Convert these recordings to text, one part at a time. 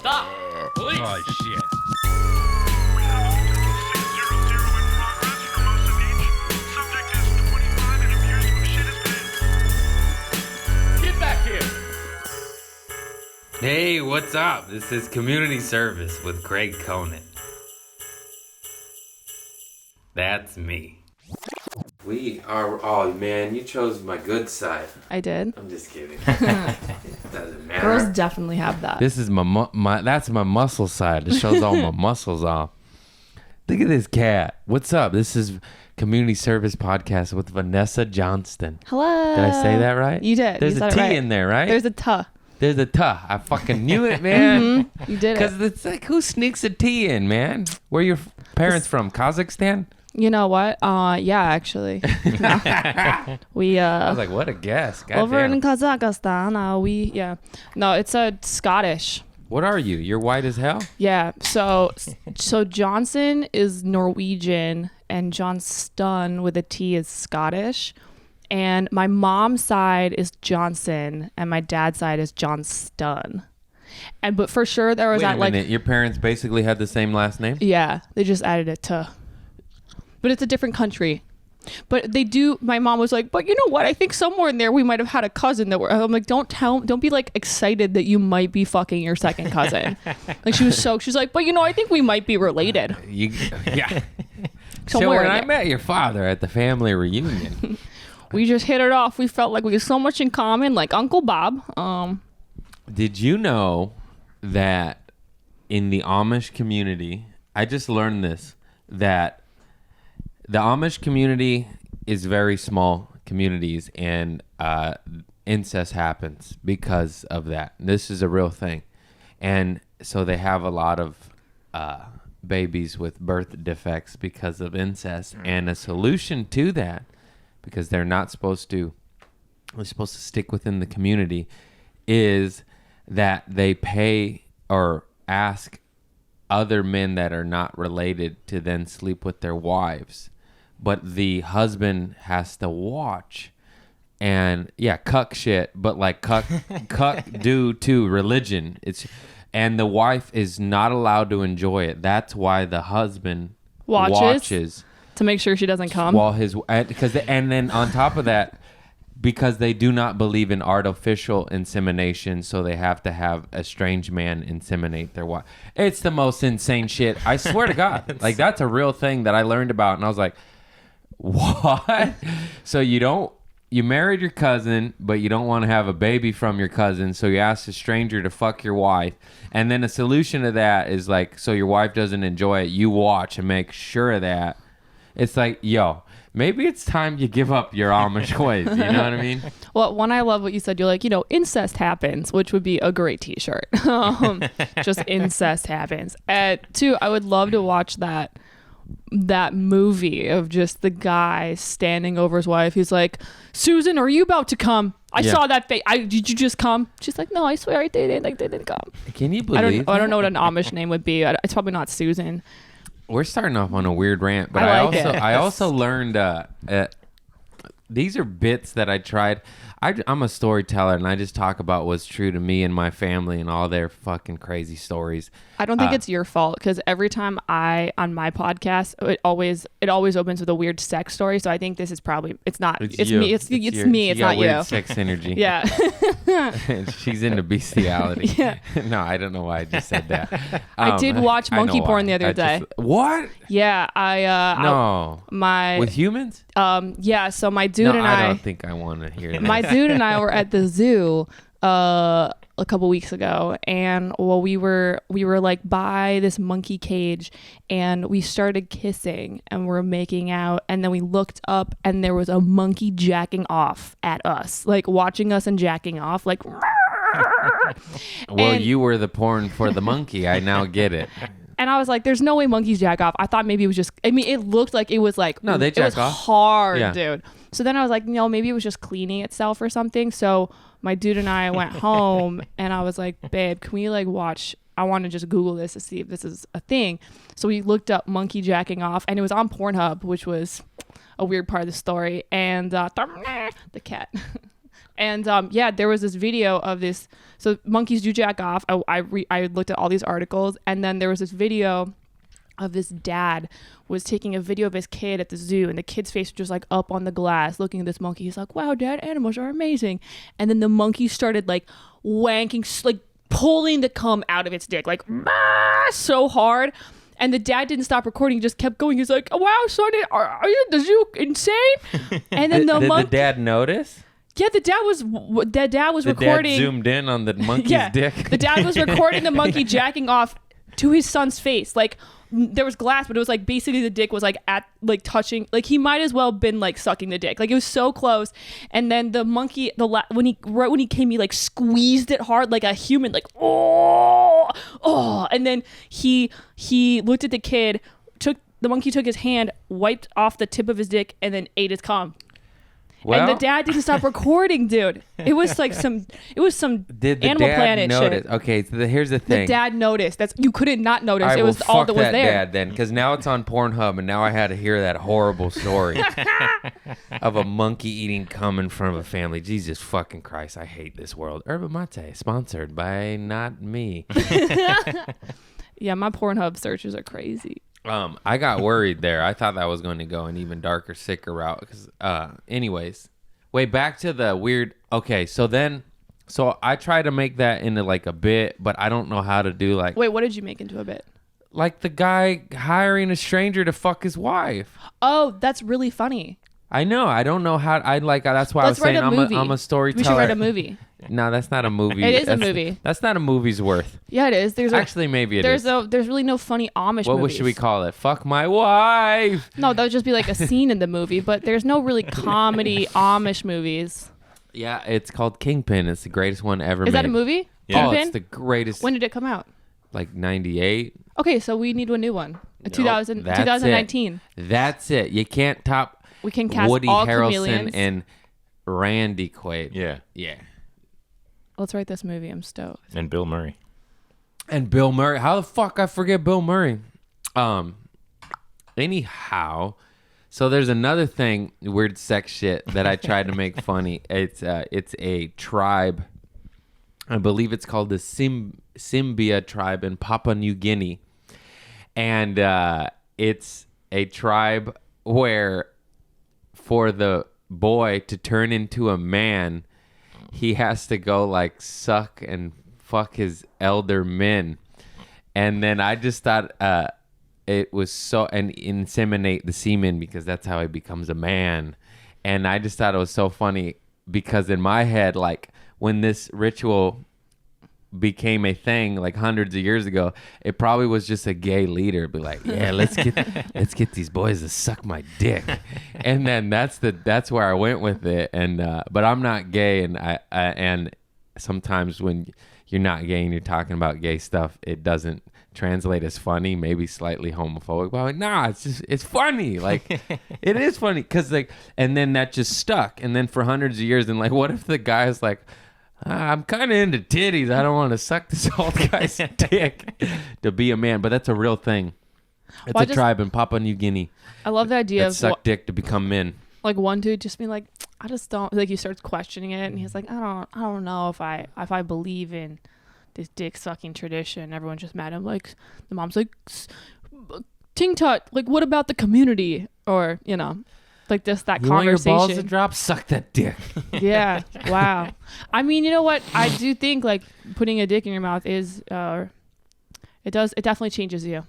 Stop! Police! Oh, shit. We have a 600 in progress for most of each. Subject is 25 and appears to have shit his pants. Get back here! Hey, what's up? This is Community Service with Greg Conant. That's me. We are, oh man, you chose my good side. I did. I'm just kidding. Doesn't matter. Girls definitely have that. This is that's my muscle side. It shows all my muscles off. Look at this cat. What's up? This is Community Service Podcast with Vanessa Johnston. Hello. Did I say that right? You did. There's You a said T it right. in there, right? There's a tuh. There's a T. I fucking knew it, man. You did it. Because it's like, who sneaks a T in, man? Where are your parents from? Kazakhstan? You know what? Yeah, actually. We I was like, what a guess. over in Goddamn. Kazakhstan, no, it's Scottish. What are you? You're white as hell? Yeah. So Johnston is Norwegian and Johnston with a T is Scottish. And my mom's side is Johnson and my dad's side is Johnston. But for sure there was Wait a that like minute. Your parents basically had the same last name? yeah, they just added it to. But it's a different country. But they do. My mom was like, but you know what? I think somewhere in there we might have had a cousin that were. I'm like, don't be like excited that you might be fucking your second cousin. Like she's like, but you know, I think we might be related. Yeah. So Somewhere when in I there. met your father at the family reunion, We just hit it off. We felt like we had so much in common, like Uncle Bob. did you know that in the Amish community, I just learned this, that the Amish community is very small communities and incest happens because of that. This is a real thing. And so they have a lot of babies with birth defects because of incest. And a solution to that, because they're supposed to stick within the community, is that they pay or ask other men that are not related to then sleep with their wives. But the husband has to watch and cuck shit, but like cuck due to religion. And the wife is not allowed to enjoy it. That's why the husband watches to make sure she doesn't come. while and then on top of that, because they do not believe in artificial insemination, so they have to have a strange man inseminate their wife. It's the most insane shit. I swear to God. Like, that's a real thing that I learned about, and I was like, what? So you married your cousin, but you don't want to have a baby from your cousin, so you ask a stranger to fuck your wife. And then a solution to that is like, so your wife doesn't enjoy it, you watch and make sure of that. It's like, yo, maybe it's time you give up your Amish ways. You know what I mean? Well, one, I love what you said. You're like, incest happens, which would be a great t-shirt. Just incest happens. Two, I would love to watch that movie of just the guy standing over his wife. He's like, Susan, are you about to come? I saw that face. Did you just come? She's like, no, I swear they didn't come. Can you believe I don't know what an Amish name would be. It's probably not Susan. We're starting off on a weird rant, but I also learned these are bits that I tried. I'm a storyteller, and I just talk about what's true to me and my family and all their fucking crazy stories. I don't think it's your fault, because every time on my podcast, it always opens with a weird sex story. So I think this is probably it's not it's you. me it's me it's not weird you. Sex energy. Yeah. She's into bestiality. Yeah. No, I don't know why I just said that. I did watch I know monkey porn why. the other day. What? Yeah, No. my With humans? yeah. So my dude and I don't think I want to hear that. my dude and I were at the zoo a couple weeks ago, and we were like by this monkey cage, and we started kissing and we're making out, and then we looked up and there was a monkey jacking off at us, like watching us and jacking off, like Well, and- you were the porn for the monkey. I now get it. and I was like, there's no way monkeys jack off. I thought maybe it was just, I mean, it looked like it was like, No, they it was jack off. hard, Yeah. dude. So then I was like, no, maybe it was just cleaning itself or something. So my dude and I went home, and I was like, babe, can we like watch? I want to just Google this to see if this is a thing. So we looked up monkey jacking off, and it was on Pornhub, which was a weird part of the story. And the cat. And yeah, there was this video of this. So monkeys do jack off. I looked at all these articles, and then there was this video of this dad was taking a video of his kid at the zoo, and the kid's face was just like up on the glass looking at this monkey. He's like, wow, dad, animals are amazing. And then the monkey started like wanking, like pulling the cum out of its dick, like so hard. And the dad didn't stop recording. He just kept going. He's like, wow, son, are you the zoo insane? And then Did the dad notice? Yeah, the dad was recording. Dad zoomed in on the monkey's dick. The dad was recording the monkey jacking off to his son's face. Like, there was glass, but it was like basically the dick was like at like touching. Like, he might as well have been like sucking the dick. Like, it was so close. And then the monkey, when he came, he like squeezed it hard like a human. Like, oh. And then he looked at the kid. The monkey took his hand, wiped off the tip of his dick, and then ate his cum. Well, and the dad didn't stop recording, dude. It was some did the Animal dad Planet notice? shit. Okay, so here's the thing. The dad noticed. You couldn't not notice. It was fuck all that was that there. dad then, because now it's on Pornhub, and now I had to hear that horrible story of a monkey eating cum in front of a family. Jesus fucking Christ, I hate this world. Yerba Mate, sponsored by not me. Yeah, my Pornhub searches are crazy. I got worried there. I thought that was going to go an even darker, sicker route. Because, anyways, back to the weird. Okay, so I try to make that into like a bit, but I don't know how to do like. Wait, what did you make into a bit? Like the guy hiring a stranger to fuck his wife. Oh, that's really funny. I know. I don't know how. I like. That's why Let's I was saying write a movie. I'm a storyteller. We should write a movie. No, that's not a movie. It is a movie. That's not a movie's worth. Yeah, it is. Actually, maybe it is. There's really no funny Amish What movies. should we call it? Fuck my wife. No, that would just be like a scene in the movie, but there's no really comedy Amish movies. Yeah, it's called Kingpin. It's the greatest one ever made. Is that a movie? Yeah. Oh, Kingpin? it's the greatest. When did it come out? Like 98. Okay, so we need a new one. Nope, 2019. That's it. You can't top We can cast Woody all Harrelson chameleons. and Randy Quaid. Yeah. Yeah. Let's write this movie. I'm stoked. And Bill Murray. And Bill Murray. How the fuck I forget Bill Murray? Anyhow, so there's another thing, weird sex shit that I tried to make funny. It's a tribe. I believe it's called the Simbia tribe in Papua New Guinea. And it's a tribe where for the boy to turn into a man, he has to go like suck and fuck his elder men. And then I just thought it was so, and inseminate the semen, because that's how he becomes a man. And I just thought it was so funny because in my head, like when this ritual became a thing like hundreds of years ago, it probably was just a gay leader be like, yeah, let's get these boys to suck my dick. And then that's where I went with it. And but I'm not gay, and I and sometimes when you're not gay and you're talking about gay stuff, it doesn't translate as funny, maybe slightly homophobic, but I'm like, nah, it's funny. Like it is funny because like, and then that just stuck. And then for hundreds of years, and like, what if the guy's like, I'm kind of into titties, I don't want to suck this old guy's dick to be a man. But that's a real thing. It's a tribe in Papua New Guinea. I love the idea that of suck dick to become men. Like one dude just being like, I just don't, like he starts questioning it, and he's like, I don't know if I believe in this dick sucking tradition. Everyone's just mad. I'm like, the mom's like, ting tut, like what about the community? Or like just that You want your conversation. balls to drop? Suck that dick. Yeah. Wow. I mean, you know what? I do think like putting a dick in your mouth is it definitely changes you.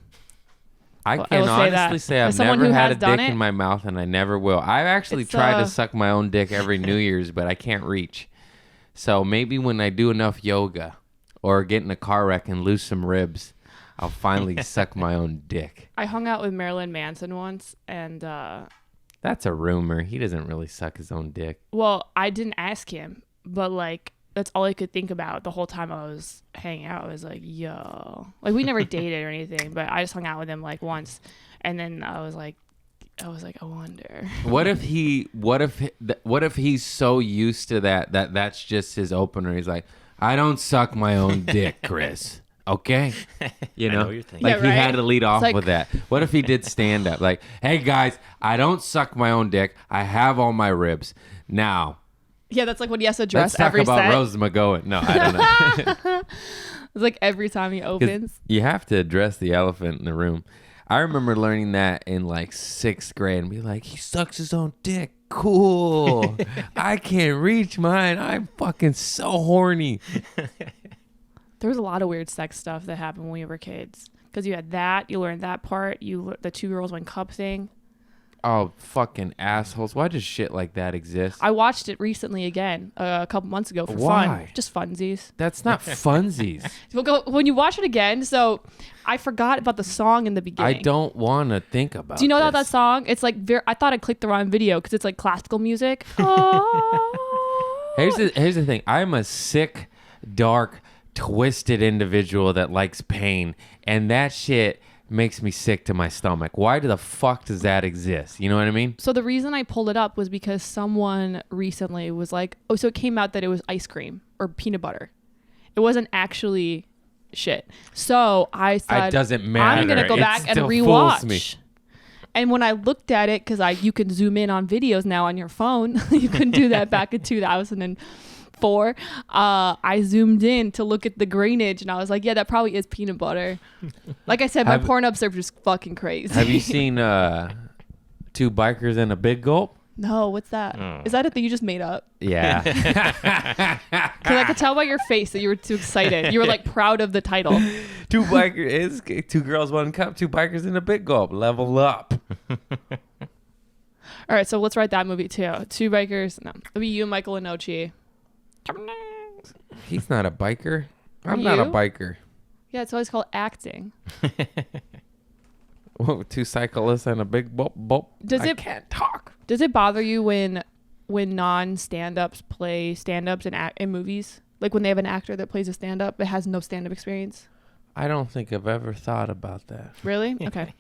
I will can say honestly that. say As I've someone never who had has a done dick it- in my mouth, and I never will. I've actually It's, tried to suck my own dick every New Year's, but I can't reach. So maybe when I do enough yoga or get in a car wreck and lose some ribs, I'll finally suck my own dick. I hung out with Marilyn Manson once, and That's a rumor. He doesn't really suck his own dick. well, I didn't ask him, but like that's all I could think about the whole time I was hanging out. I was like, yo, like we never dated or anything, but I just hung out with him like once, and then I was like, I wonder. What if he's so used to that's just his opener? He's like, I don't suck my own dick, Chris. Okay, you know, know what you're thinking. like Yeah, he right? had to lead off like- with that. What if he did stand up? Like, hey guys, I don't suck my own dick. I have all my ribs. Now, Yeah, that's like when he has to dress Let's talk every about set. Rose McGowan. No, I don't know. It's like every time he 'Cause opens. you have to address the elephant in the room. I remember learning that in like 6th grade and be like, he sucks his own dick. Cool. I can't reach mine. I'm fucking so horny. There was a lot of weird sex stuff that happened when we were kids. Because you had that, you learned that part. The 2 girls, 1 cup thing. Oh, fucking assholes. Why does shit like that exist? I watched it recently again a couple months ago for Why? fun. Just funsies. That's not funsies. When you watch it again, so I forgot about the song in the I beginning. don't want to think about Do you know this. that song? It's like I thought I clicked the wrong video because it's like classical music. Oh. Here's the thing. I'm a sick, dark, twisted individual that likes pain, and that shit makes me sick to my stomach. Why the fuck does that exist? You know what I mean? So the reason I pulled it up was because someone recently was like, oh, so it came out that it was ice cream or peanut butter. It wasn't actually shit. So I said, It doesn't matter. I'm going to go It back and still fools me. rewatch. And when I looked at it, because you can zoom in on videos now on your phone. You couldn't do that back in 2004. I zoomed in to look at the grainage, and I was like, yeah, that probably is peanut butter. Like I said, my Pornhub search is fucking crazy. Have you seen 2 bikers and a big gulp? No, what's that? Is that a thing you just made up? Yeah. Because I could tell by your face that you were too excited. You were like proud of the title. 2 bikers, 2 girls, 1 cup, 2 bikers and a big gulp. Level up. All right, so let's write that movie too. 2 bikers. No, it'll be you, Michael Inoue. He's not a biker. I'm Are not a you? biker. Yeah, it's always called acting. Whoa, 2 cyclists and a big gulp. I can't talk. Does it bother you when non-stand-ups play stand-ups in movies? Like when they have an actor that plays a stand-up but has no stand-up experience? I don't think I've ever thought about that. Really? Okay.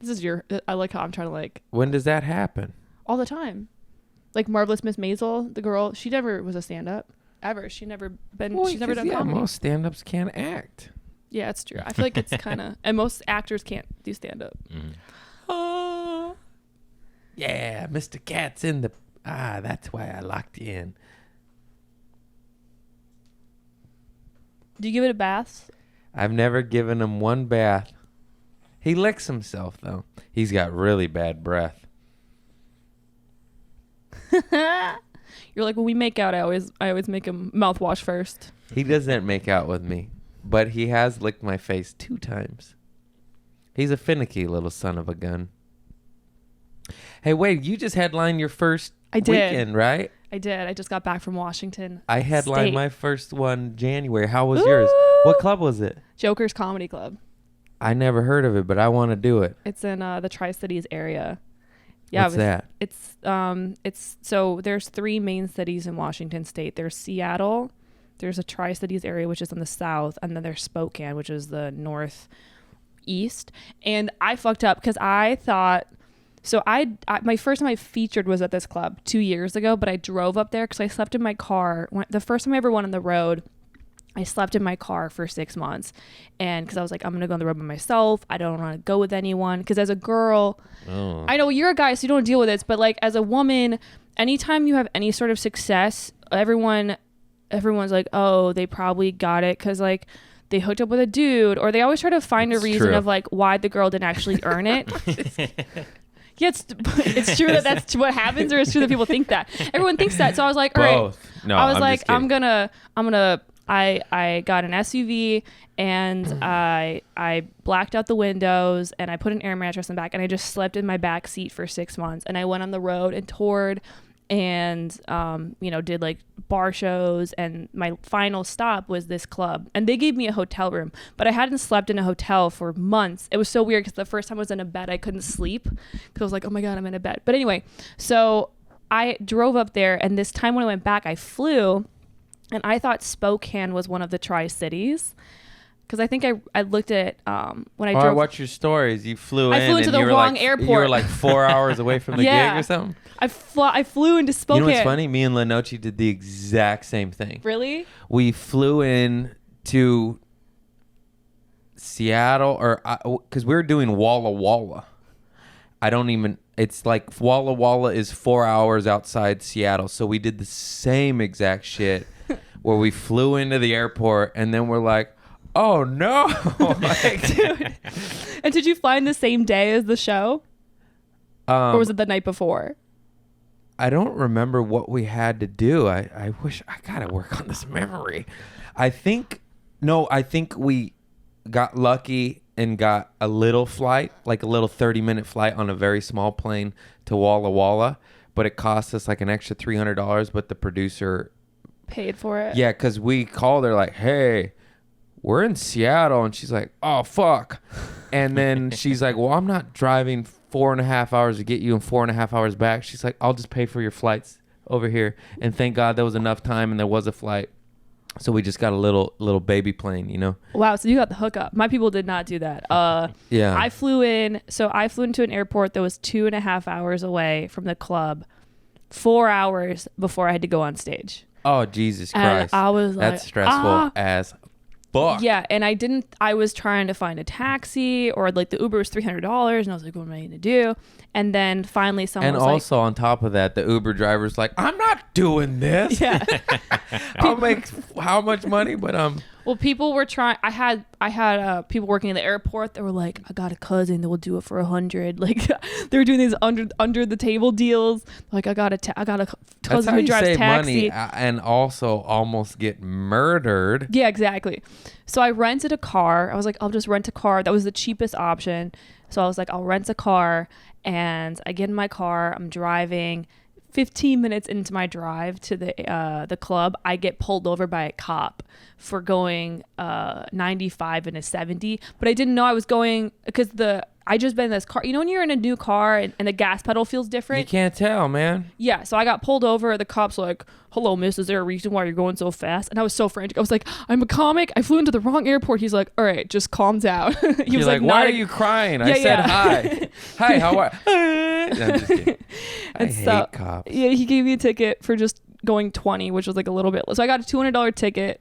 This is I like how I'm trying to like When does that happen? all the time. Like Marvelous Miss Maisel, the girl, she never was a stand-up ever. She's never done comedy. Most stand-ups can't act. Yeah, it's true. I feel like it's kind of, and most actors can't do stand-up. Oh, yeah, Mr. Cat's in the... that's why I locked you in. Do you give it a bath? I've never given him 1 bath. He licks himself, though. He's got really bad breath. You're like, when we make out, I always make him mouthwash first. He doesn't make out with me, but he has licked my face 2 times. He's a finicky little son of a gun. Hey, wait, you just headlined your first weekend, right? I did. I just got back from Washington. I headlined State. my first one January. How was yours? What club was it? Joker's Comedy Club. I never heard of it, but I want to do it. It's in the Tri-Cities area. Yeah, What's that? It's so there's 3 main cities in Washington State. There's Seattle, there's a Tri-Cities area which is in the south, and then there's Spokane, which is the northeast. And I fucked up because I thought, so I my first time I featured was at this club 2 years ago, but I drove up there because I slept in my car. The first time I ever went on the road, I slept in my car for 6 months, and because I was like, I'm gonna go on the road by myself. I don't want to go with anyone because as a girl, I know you're a guy, so you don't deal with this, but like as a woman, anytime you have any sort of success, everyone's like, oh, they probably got it because like they hooked up with a dude, or they always try to find a reason of like why the girl didn't actually earn it. Yeah, it's true that's what happens, or it's true that people think that. Everyone thinks that. So I was like, all right. No, I was I'm like, just kidding. I got an SUV and I blacked out the windows and I put an air mattress in the back and I just slept in my back seat for 6 months, and I went on the road and toured and did like bar shows, and my final stop was this club, and they gave me a hotel room, but I hadn't slept in a hotel for months. It was so weird because the first time I was in a bed I couldn't sleep because I was like, oh my god, I'm in a bed. But anyway, so I drove up there, and this time when I went back I flew, and I thought Spokane was one of the Tri-Cities because I think I looked at when I drove. I watched your stories. You flew in. I flew into and the you were wrong like, airport. You were like 4 hours away from the Yeah. gig or something. I flew into Spokane. You know what's funny? Me and Lenoci did the exact same thing. Really? We flew in to Seattle, or because we were doing Walla Walla. I don't even. It's like Walla Walla is 4 hours outside Seattle, so we did the same exact shit where we flew into the airport and then we're like, oh no. Like, Dude. And did you fly in the same day as the show? Or was it the night before? I don't remember what we had to do. I wish I gotta work on this memory. I think we got lucky and got a little flight, like a little 30-minute flight on a very small plane to Walla Walla, but it cost us like an extra $300. But the producer Paid for it? yeah, because we called her like, hey, we're in Seattle, and she's like, oh fuck, and then she's like, well, I'm not driving 4.5 hours to get you and 4.5 hours back. She's like, I'll just pay for your flights over here. And thank God there was enough time and there was a flight. So we just got a little baby plane, you know? Wow, so you got the hookup. My people did not do that. Yeah. I flew into an airport that was 2.5 hours away from the club, 4 hours before I had to go on stage. Oh, Jesus And Christ. I was like, that's stressful as fuck. Yeah, and I was trying to find a taxi, or like the Uber was $300, and I was like, what am I going to do? And then finally someone And was also on top of that, the Uber driver's like, I'm not doing this. yeah. I'll make how much money, but Well, people were trying. I had people working in the airport that were like, I got a cousin that will do it for 100. Like they were doing these under the table deals. Like I got a that's cousin how who you drives save taxi. money and also almost get murdered. Yeah, exactly. So I rented a car. I was like, I'll just rent a car. That was the cheapest option. So I was like, I'll rent a car, and I get in my car. I'm driving. 15 minutes into my drive to the club, I get pulled over by a cop for going 95 in a 70. But I didn't know I was going because I just been in this car. You know when you're in a new car and the gas pedal feels different? You can't tell, man. Yeah, so I got pulled over. The cop's like, hello, miss, is there a reason why you're going so fast? And I was so frantic. I was like, I'm a comic. I flew into the wrong airport. He's like, all right, just calm down. He You're was like, why not are you crying? I Yeah, said yeah. hi. Hi, how are I'm just kidding. I And hate so, cops. yeah, he gave me a ticket for just going 20, which was like a little bit. So I got a $200 ticket.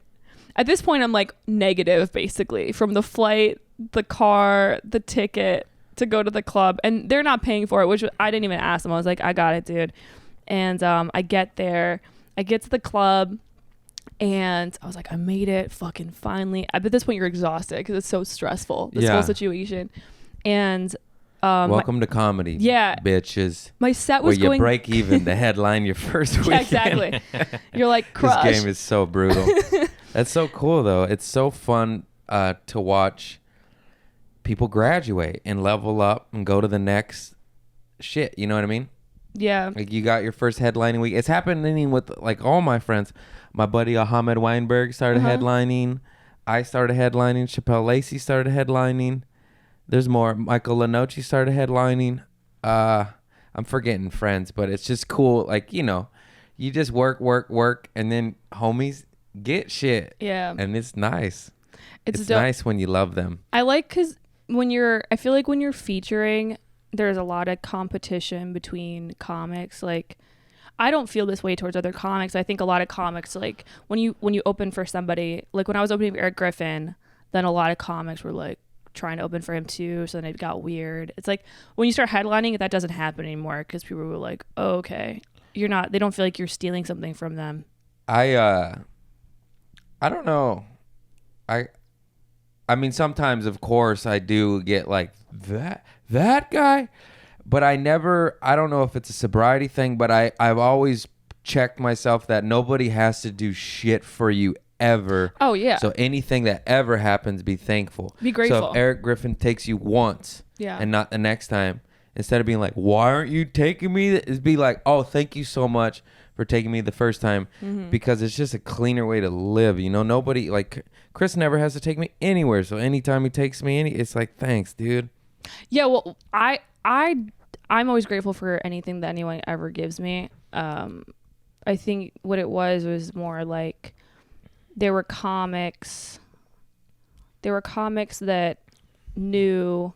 At this point, I'm like negative, basically, from the flight, the car, the ticket to go to the club. And they're not paying for it, which I didn't even ask them. I was like, I got it, dude. And I get there. I get to the club. And I was like, I made it, fucking finally. At this point, you're exhausted because it's so stressful, this Yeah. whole situation. And Welcome to comedy, yeah. bitches. my set Where was you going... break even to headline your first weekend. Yeah, exactly. You're like, crush. This game is so brutal. That's so cool, though. It's so fun to watch people graduate and level up and go to the next shit. You know what I mean? Yeah. Like you got your first headlining week. It's happening with like all my friends. My buddy Ahmed Weinberg started headlining. I started headlining. Chappelle Lacey started headlining. There's more. Michael Lanoche started headlining. I'm forgetting friends, but it's just cool. Like, you know, you just work, and then homies get shit. Yeah. And it's nice. It's dope. nice when you love them. I like because I feel like when you're featuring, there's a lot of competition between comics. Like, I don't feel this way towards other comics. I think a lot of comics, like when you open for somebody, like when I was opening for Eric Griffin, then a lot of comics were like trying to open for him too. So then it got weird. It's like when you start headlining, that doesn't happen anymore because people were like, oh, okay, they don't feel like you're stealing something from them. I don't know. I mean, sometimes, of course, I do get like that guy, but I don't know if it's a sobriety thing, but I've always checked myself that nobody has to do shit for you ever. Oh, yeah. So anything that ever happens, be thankful. Be grateful. So if Eric Griffin takes you once and not the next time, instead of being like, why aren't you taking me? It's be like, oh, thank you so much for taking me the first time, because it's just a cleaner way to live. You know, nobody, like Chris never has to take me anywhere. So anytime he takes me it's like, thanks, dude. Yeah. Well, I'm always grateful for anything that anyone ever gives me. I think what it was more like there were comics that knew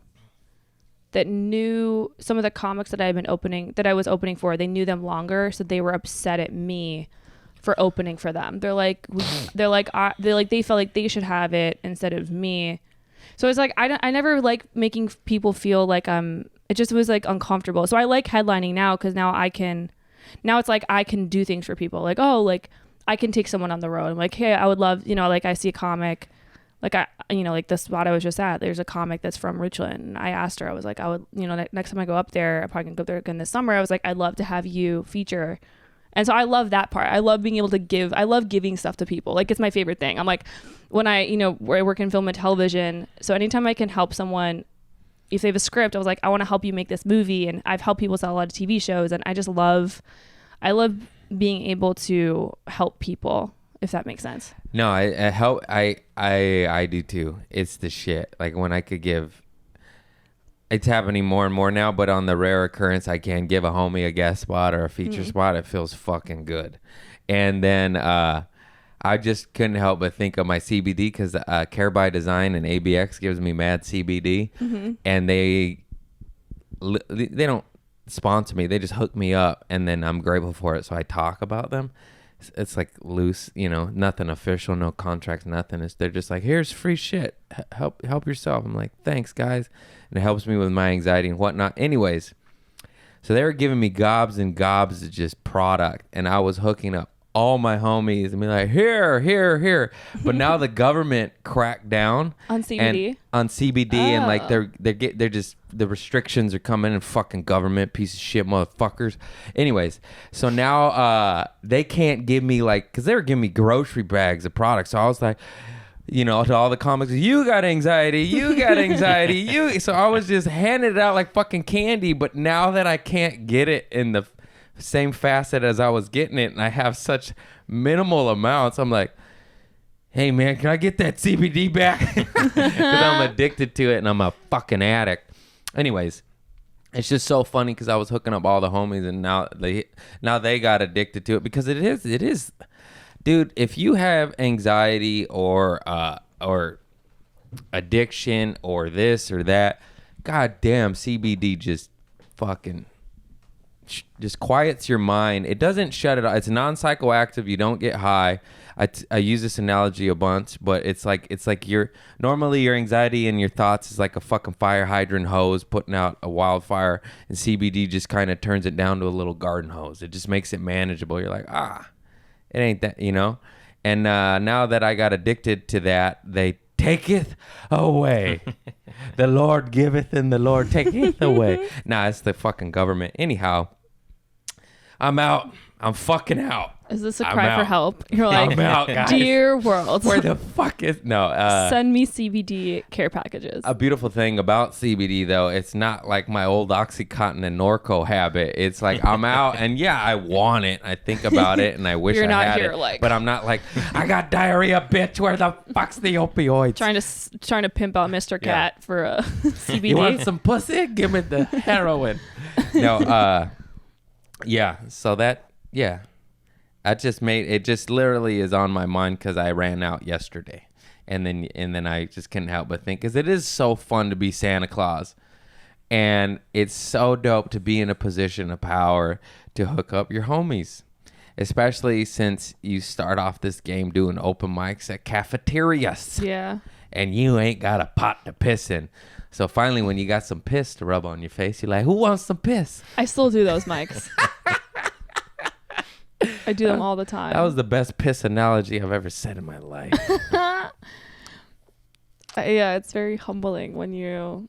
some of the comics that I was opening for. They knew them longer, so they were upset at me for opening for them. They felt like they should have it instead of me. So it's like I never like making people feel like I'm it just was like uncomfortable. So I like headlining now because now it's like I can do things for people. Like, oh, like I can take someone on the road. I'm like, hey, I would love, like I see a comic, like like the spot I was just at, there's a comic that's from Richland. And I asked her, I was like, I would, next time I go up there, I'm probably gonna go up there again this summer. I was like, I'd love to have you feature. And so I love that part. I love being able to give. I love giving stuff to people. Like, it's my favorite thing. I'm like, when where I work in film and television. So anytime I can help someone, if they have a script, I was like, I want to help you make this movie. And I've helped people sell a lot of TV shows. And I love being able to help people, if that makes sense. No, I do too. It's the shit. Like when I could give. It's happening more and more now, but on the rare occurrence I can give a homie a guest spot or a feature spot, it feels fucking good. And then I just couldn't help but think of my CBD because Care by Design and ABX gives me mad CBD, and they don't sponsor me, they just hook me up, and then I'm grateful for it, so I talk about them. It's like loose, nothing official, no contracts, nothing. They're just like, here's free shit, help yourself. I'm like, thanks guys. And it helps me with my anxiety and whatnot. Anyways, so they were giving me gobs and gobs of just product, and I was hooking up all my homies and be like, here. But now the government cracked down on CBD, and like they're just, the restrictions are coming, and fucking government piece of shit motherfuckers. Anyways, so now they can't give me because they were giving me grocery bags of products. So I was like, to all the comics, you got anxiety. So I was just handing it out like fucking candy. But now that I can't get it in the same facet as I was getting it, and I have such minimal amounts, I'm like, hey man, can I get that CBD back? Because I'm addicted to it and I'm a fucking addict. Anyways, it's just so funny because I was hooking up all the homies, and now they got addicted to it, because it is, dude. If you have anxiety or addiction or this or that, goddamn, CBD just fucking just quiets your mind. It doesn't shut it off. It's non-psychoactive. You don't get high. I use this analogy a bunch, but it's like normally your anxiety and your thoughts is like a fucking fire hydrant hose putting out a wildfire, and CBD just kind of turns it down to a little garden hose. It just makes it manageable. You're like, it ain't that, And now that I got addicted to that, they taketh away. The Lord giveth and the Lord taketh away. Nah, it's the fucking government. Anyhow, I'm out. I'm fucking out. Is this a cry for help? You're like, I'm out, guys. Dear world. Where the fuck is... No. Send me CBD care packages. A beautiful thing about CBD, though, it's not like my old Oxycontin and Norco habit. It's like, I'm out, and yeah, I want it. I think about it, and I wish You're I not had here, it. like... But I'm not like, I got diarrhea, bitch. Where the fuck's the opioids? Trying to pimp out Mr. Cat for a CBD. You want some pussy? Give me the heroin. No, yeah. So that, yeah. That just literally is on my mind because I ran out yesterday, and then I just couldn't help but think, because it is so fun to be Santa Claus, and it's so dope to be in a position of power to hook up your homies, especially since you start off this game doing open mics at cafeterias. Yeah. And you ain't got a pot to piss in. So finally, when you got some piss to rub on your face, you're like, who wants some piss? I still do those mics. I do them all the time. That was the best piss analogy I've ever said in my life. Yeah, it's very humbling when you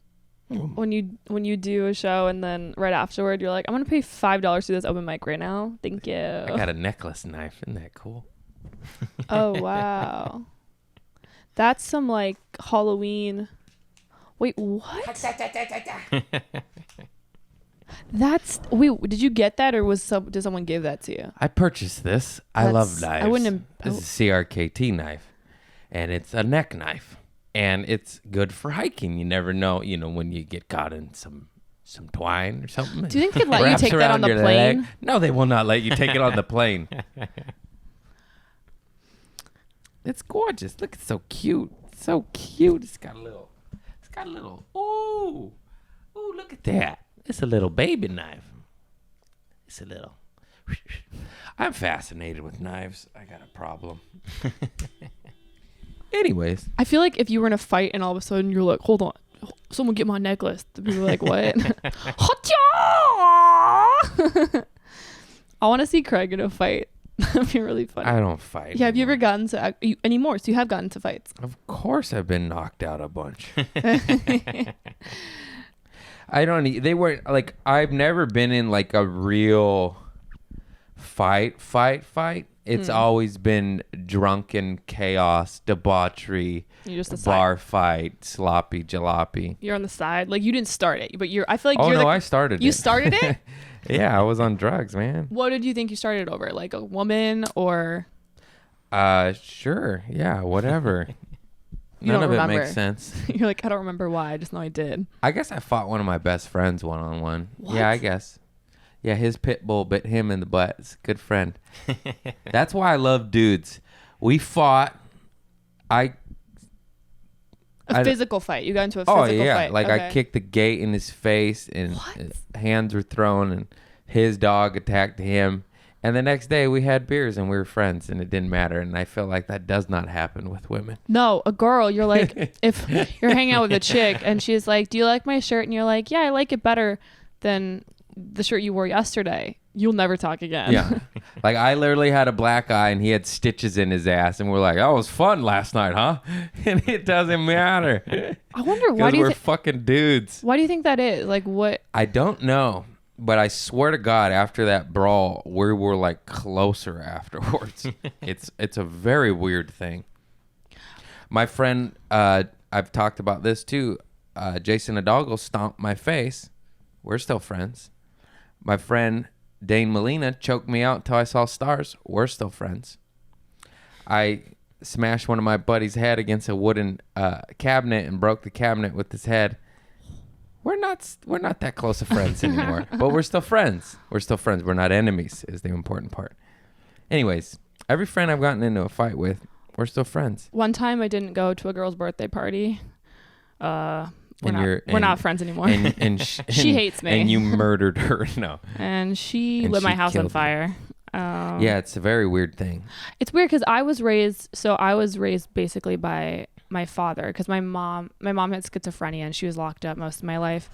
do a show, and then right afterward you're like, I'm gonna pay $5 to do this open mic right now. Thank you. I got a necklace knife. Isn't that cool? Oh wow. That's some like Halloween. Wait, what? Did you get that, or did someone give that to you? I purchased this. I love knives. I wouldn't. This is a CRKT knife, and it's a neck knife, and it's good for hiking. You never know, when you get caught in some twine or something. Do you think they'd let you take that on the plane? Leg. No, they will not let you take it on the plane. It's gorgeous. Look, it's so cute. So cute. It's got a little. Ooh, look at that. It's a little baby knife. It's a little. I'm fascinated with knives. I got a problem. Anyways. I feel like if you were in a fight and all of a sudden you're like, hold on. someone get my necklace. The people are like, what? Hotcha! I want to see Craig in a fight. That'd be really funny. I don't fight. Yeah, have you ever anymore. gotten to anymore? So you have gotten to fights. Of course, I've been knocked out a bunch. I don't. They weren't like. I've never been in like a real fight. It's always been drunken chaos, debauchery, You're just a bar fight, sloppy jalopy. You're on the side. Like you didn't start it, but I feel like Oh you're no, I started. You it. started it? Yeah, I was on drugs, man. What did you think you started over? Like a woman or? Sure. Yeah, whatever. You None don't of remember. it makes sense. You're like, I don't remember why. I just know I did. I guess I fought one of my best friends one-on-one. What? Yeah, I guess. Yeah, his pit bull bit him in the butt. It's a good friend. That's why I love dudes. We fought. A physical fight. You got into a Oh physical yeah, fight. like Okay. I kicked the gate in his face, and What? hands were thrown, and his dog attacked him. And the next day we had beers and we were friends, and it didn't matter. And I feel like that does not happen with women. No, a girl. You're like, if you're hanging out with a chick and she's like, "Do you like my shirt?" and you're like, "Yeah, I like it better than the shirt you wore yesterday." You'll never talk again. Yeah. Like I literally had a black eye and he had stitches in his ass, and we're like, "Oh, it was fun last night, huh?" And it doesn't matter. I wonder why Because do you we're fucking dudes. why do you think that is? Like what? I don't know, but I swear to God, after that brawl, we were like closer afterwards. It's a very weird thing. My friend, I've talked about this too. Jason Hidalgo stomped my face. We're still friends. My friend Dane Molina choked me out until I saw stars. We're still friends. I smashed one of my buddy's head against a wooden cabinet and broke the cabinet with his head. We're not that close of friends anymore, but we're still friends. We're still friends. We're not enemies is the important part. Anyways, every friend I've gotten into a fight with, we're still friends. One time I didn't go to a girl's birthday party. We're not friends anymore. She hates me. And you murdered her. No. And she And lit my she house on killed you. fire. Yeah, it's a very weird thing. It's weird because I was raised basically by my father, because my mom had schizophrenia and she was locked up most of my life,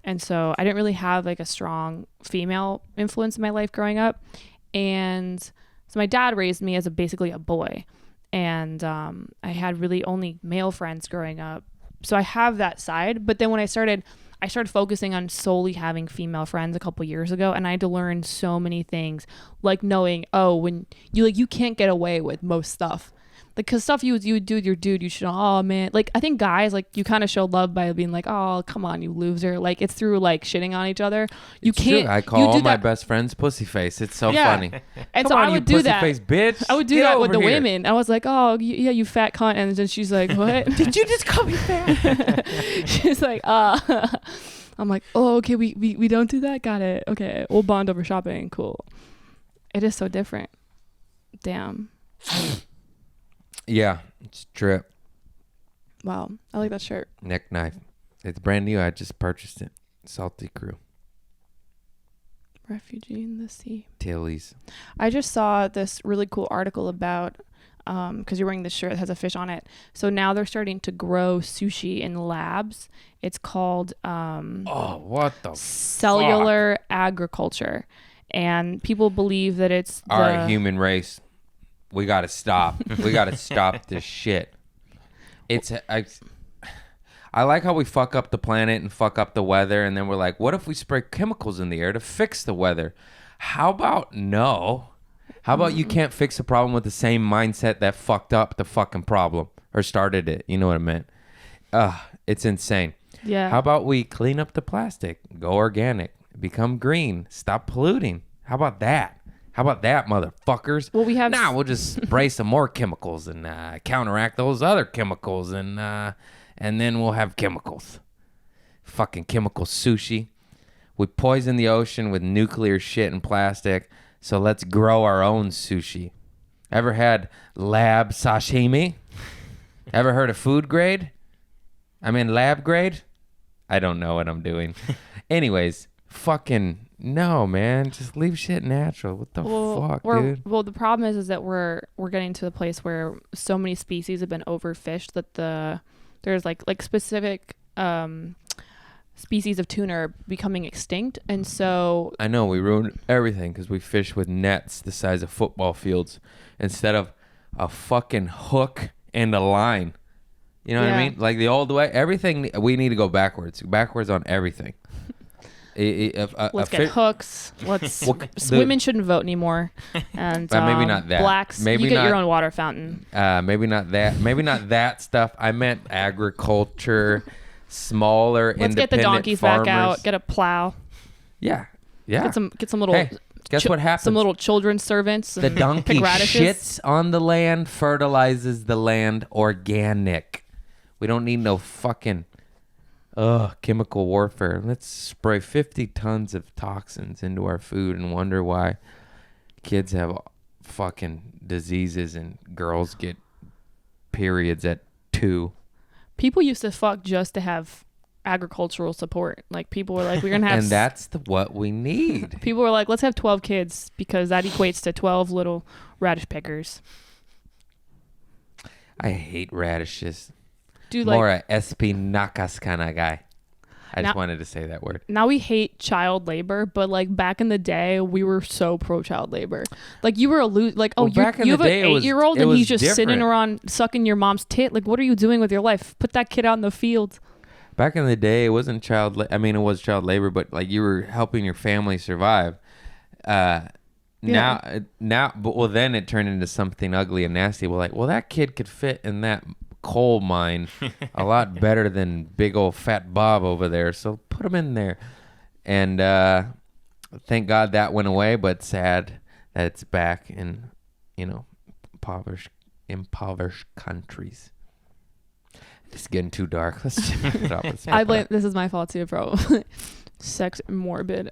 and so I didn't really have like a strong female influence in my life growing up. And so my dad raised me as basically a boy, and I had really only male friends growing up, so I have that side. But then when I started focusing on solely having female friends a couple years ago, and I had to learn so many things, like knowing, when you can't get away with most stuff. Like, cause stuff you would do with your dude, you should, oh man. Like, I think guys, like, you kind of show love by being like, oh, come on, you loser. Like, it's through like shitting on each other. You It's can't. true. I call all my best friends pussyface. It's so Yeah. funny. And Come so on, I you would do that. pussyface bitch. I would do Get that with over the here. women. I was like, oh yeah, you fat cunt. And then she's like, what? Did you just call me fat? She's like, I'm like, oh, okay, we don't do that. Got it. Okay, we'll bond over shopping. Cool. It is so different. Damn. Yeah, it's drip. Wow, I like that shirt. Neck knife. It's brand new. I just purchased it. Salty Crew. Refugee in the sea. Tilly's. I just saw this really cool article about, because you're wearing this shirt that has a fish on it. So now they're starting to grow sushi in labs. It's called Oh, what the cellular agriculture. And people believe that it's All right, human race. We got to stop. We got to stop this shit. I like how we fuck up the planet and fuck up the weather, and then we're like, what if we spray chemicals in the air to fix the weather? How about no? How about you can't fix a problem with the same mindset that fucked up the fucking problem or started it? You know what I meant? It's insane. Yeah. How about we clean up the plastic, go organic, become green, stop polluting? How about that? How about that, motherfuckers? Well, we have we'll just spray some more chemicals and counteract those other chemicals, and then we'll have chemicals. Fucking chemical sushi. We poison the ocean with nuclear shit and plastic, so let's grow our own sushi. Ever had lab sashimi? Ever heard of food grade? I mean lab grade? I don't know what I'm doing. Anyways, fucking no, man. Just leave shit natural. What the fuck, dude? Well, the problem is that we're getting to the place where so many species have been overfished that there's like specific species of tuna are becoming extinct, and so I know we ruined everything because we fish with nets the size of football fields instead of a fucking hook and a line. You know what I Yeah. mean? Like the old way. Everything, we need to go backwards on everything. let's get hooks. Let's Well, women shouldn't vote anymore, and maybe not that. blacks. Maybe you get your not- own water fountain. Maybe not that. Maybe not that stuff. I meant agriculture, smaller, Let's get the independent donkeys farmers. back out. Get a plow. Yeah. Get Some little. Hey, guess what happens? Some little children's servants. The and donkey pick radishes. shits on the land, fertilizes the land, organic. We don't need no fucking chemical warfare. Let's spray 50 tons of toxins into our food and wonder why kids have fucking diseases and girls get periods at 2. People used to fuck just to have agricultural support. Like people were like, we're gonna have. And that's what we need. People were like, let's have 12 kids because that equates to 12 little radish pickers. I hate radishes. Dude, More like a espinacas kind of guy. I just Now- wanted to say that word. now we hate child labor, but like back in the day, we were so pro child labor. Like you were like, oh, Well, back in you have the an day, it was- 8-year-old it and was he's just sitting different. around sucking your mom's tit. Like, what are you doing with your life? Put that kid out in the field. Back in the day, it wasn't it was child labor, but like you were helping your family survive. Now, but then it turned into something ugly and nasty. We're like, well, that kid could fit in that coal mine a lot better than big old fat Bob over there. So put him in there. And thank God that went away, but sad that it's back in, impoverished countries. It's getting too dark. Let's drop this. I blame. This is my fault too, bro. Sex morbid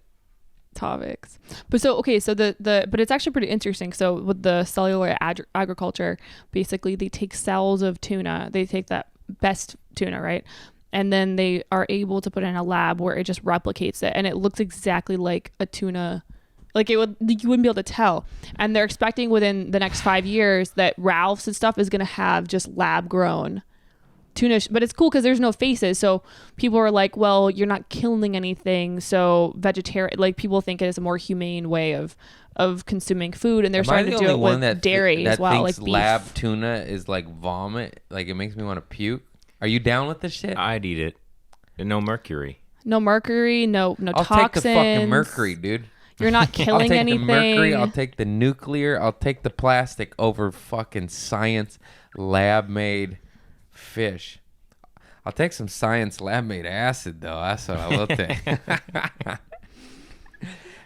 topics. But so okay, so but it's actually pretty interesting. So with the cellular agriculture, basically they take cells of tuna. They take that best tuna, right? And then they are able to put it in a lab where it just replicates it, and it looks exactly like a tuna. Like you wouldn't be able to tell. And they're expecting within the next 5 years that Ralph's and stuff is going to have just lab grown tuna, but it's cool because there's no faces, so people are like, well, you're not killing anything, so vegetarian, like people think it is a more humane way of consuming food, and they're starting to do it with dairy as well, like beef. Lab tuna is like vomit, like it makes me want to puke. Are you down with this shit? I'd eat it. No mercury. No mercury, no I'll toxins. take the fucking mercury, dude. You're not I'll killing take anything. the mercury, I'll take the nuclear, I'll take the plastic over fucking science lab made fish. I'll take some science lab made acid though. That's what I will take.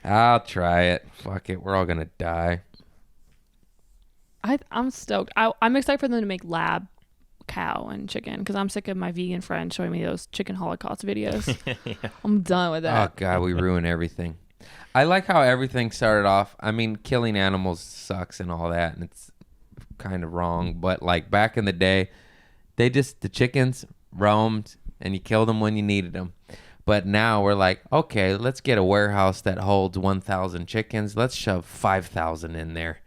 I'll try it. Fuck it. We're all gonna die. I'm stoked. I'm excited for them to make lab cow and chicken because I'm sick of my vegan friend showing me those chicken holocaust videos. I'm done with that. Oh god, we ruin everything. I like how everything started off. I mean, killing animals sucks and all that, and it's kind of wrong. But like back in the day, the chickens roamed and you killed them when you needed them. But now we're like, okay, let's get a warehouse that holds 1,000 chickens. Let's shove 5,000 in there.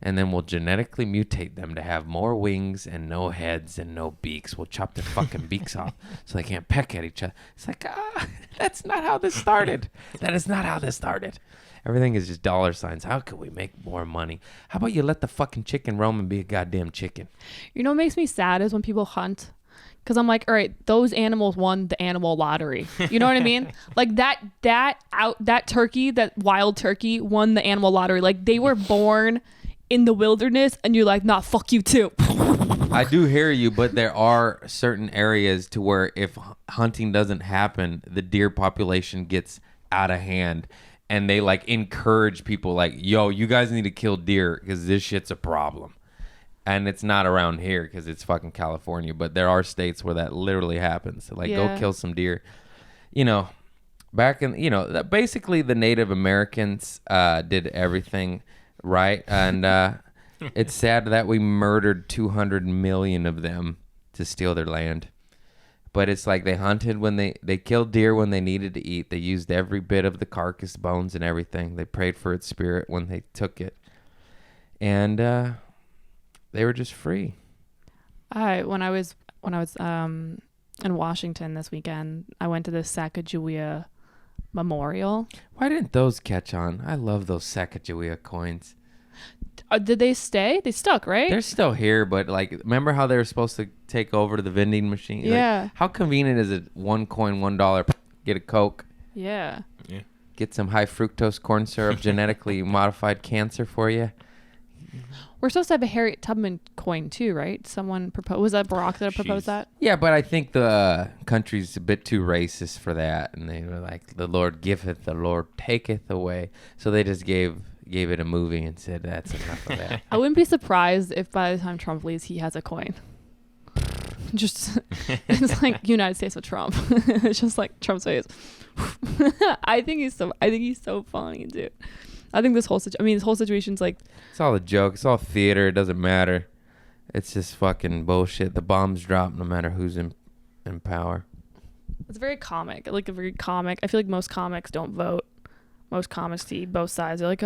And then we'll genetically mutate them to have more wings and no heads and no beaks. We'll chop their fucking beaks off so they can't peck at each other. It's like, that's not how this started. That is not how this started. Everything is just dollar signs. How can we make more money? How about you let the fucking chicken roam and be a goddamn chicken? You know what makes me sad is when people hunt. Because I'm like, all right, those animals won the animal lottery. You know what I mean? Like that turkey, that wild turkey won the animal lottery. Like they were born in the wilderness and you're like, nah, fuck you too. I do hear you, but there are certain areas to where if hunting doesn't happen, the deer population gets out of hand. And they like encourage people like, yo, you guys need to kill deer because this shit's a problem. And it's not around here because it's fucking California. But there are states where that literally happens. So, like, go kill some deer. You know, back in, basically the Native Americans did everything right. And it's sad that we murdered 200 million of them to steal their land. But it's like they hunted when they killed deer when they needed to eat. They used every bit of the carcass, bones, and everything. They prayed for its spirit when they took it. And they were just free. When I was in Washington this weekend. I went to the Sacagawea Memorial. Why didn't those catch on? I love those Sacagawea coins. Did they stay? They stuck, right? They're still here, but like, remember how they were supposed to take over to the vending machine? Like, Yeah. how convenient is it? One coin, $1. Get a Coke. Yeah. Get some high fructose corn syrup, genetically modified cancer for you. We're supposed to have a Harriet Tubman coin too, right? Someone proposed. Was that Barack that proposed that? Yeah, but I think the country's a bit too racist for that, and they were like, "The Lord giveth, the Lord taketh away." So they just gave it a movie and said, "That's enough of that." I wouldn't be surprised if by the time Trump leaves, he has a coin. Just it's like United States with Trump. It's just like Trump's face. I think he's so funny, dude. I think this whole situation's like, It's all a joke. It's all theater. It doesn't matter. It's just fucking bullshit. The bombs drop no matter who's in power. it's very comic. Like a very comic. I feel like most comics don't vote. Most comics see both sides. They're like,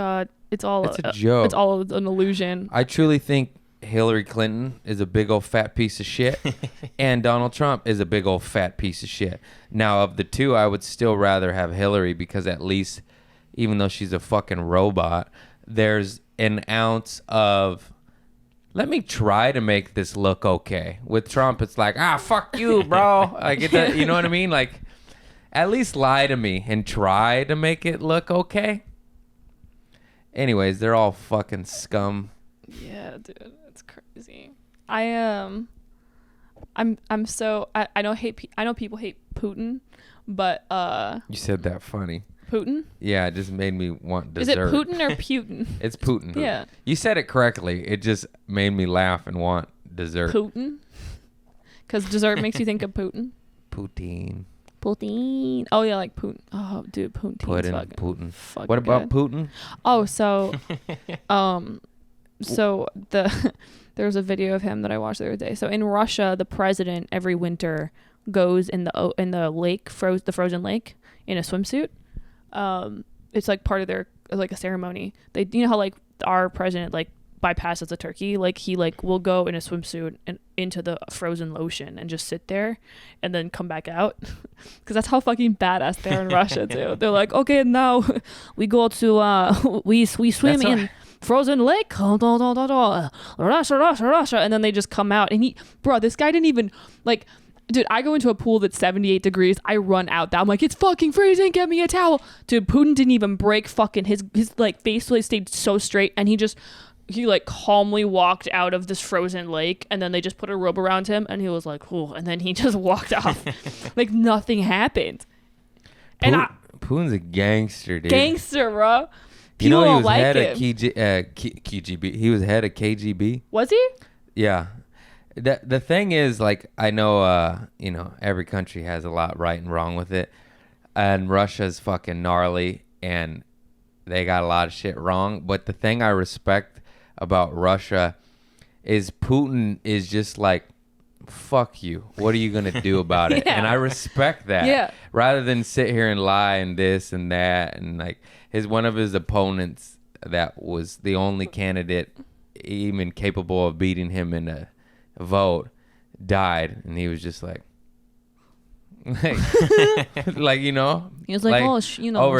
it's all It's a joke. It's all an illusion. I truly think Hillary Clinton is a big old fat piece of shit, and Donald Trump is a big old fat piece of shit. Now, of the two, I would still rather have Hillary because at least, even though she's a fucking robot, there's an ounce of, let me try to make this look okay. With Trump, it's like, fuck you, bro. Like, you know what I mean? Like, at least lie to me and try to make it look okay. Anyways, they're all fucking scum. Yeah, dude, it's crazy. I'm so I know people hate Putin, but You said that funny. Putin? Yeah, it just made me want dessert. Is it Putin or Putin? It's Putin. Yeah. You said it correctly. It just made me laugh and want dessert. Putin? Because dessert makes you think of Putin. Putin. Putin. Oh yeah, like Putin. Oh, dude, Putin. Putin. Fucking What about good. Putin? Oh, so, there was a video of him that I watched the other day. So in Russia, the president every winter goes in the lake, the frozen lake, in a swimsuit. It's like part of their like a ceremony. They, you know how like our president like bypasses a turkey, like he like will go in a swimsuit and into the frozen ocean and just sit there and then come back out because that's how fucking badass they're in Russia too. They're like, okay, now we go to we swim in frozen lake, Russia, and then they just come out and this guy didn't even like. Dude, I go into a pool that's 78 degrees. I run out. I'm like, it's fucking freezing. Get me a towel. Dude, Putin didn't even break fucking his like face stayed so straight, and he like calmly walked out of this frozen lake, and then they just put a rope around him, and he was like, "Ooh," and then he just walked off, like nothing happened. And Putin's a gangster, dude. Gangster, bro. You know, People he was like head him. of KGB. He was head of KGB. Was he? Yeah. The thing is, like, I know, every country has a lot right and wrong with it. And Russia's fucking gnarly, and they got a lot of shit wrong. But the thing I respect about Russia is Putin is just like, fuck you. What are you going to do about it? Yeah. And I respect that. Yeah. Rather than sit here and lie and this and that. And, like, one of his opponents that was the only candidate even capable of beating him in a vote died, and he was just like like, he was like, like, over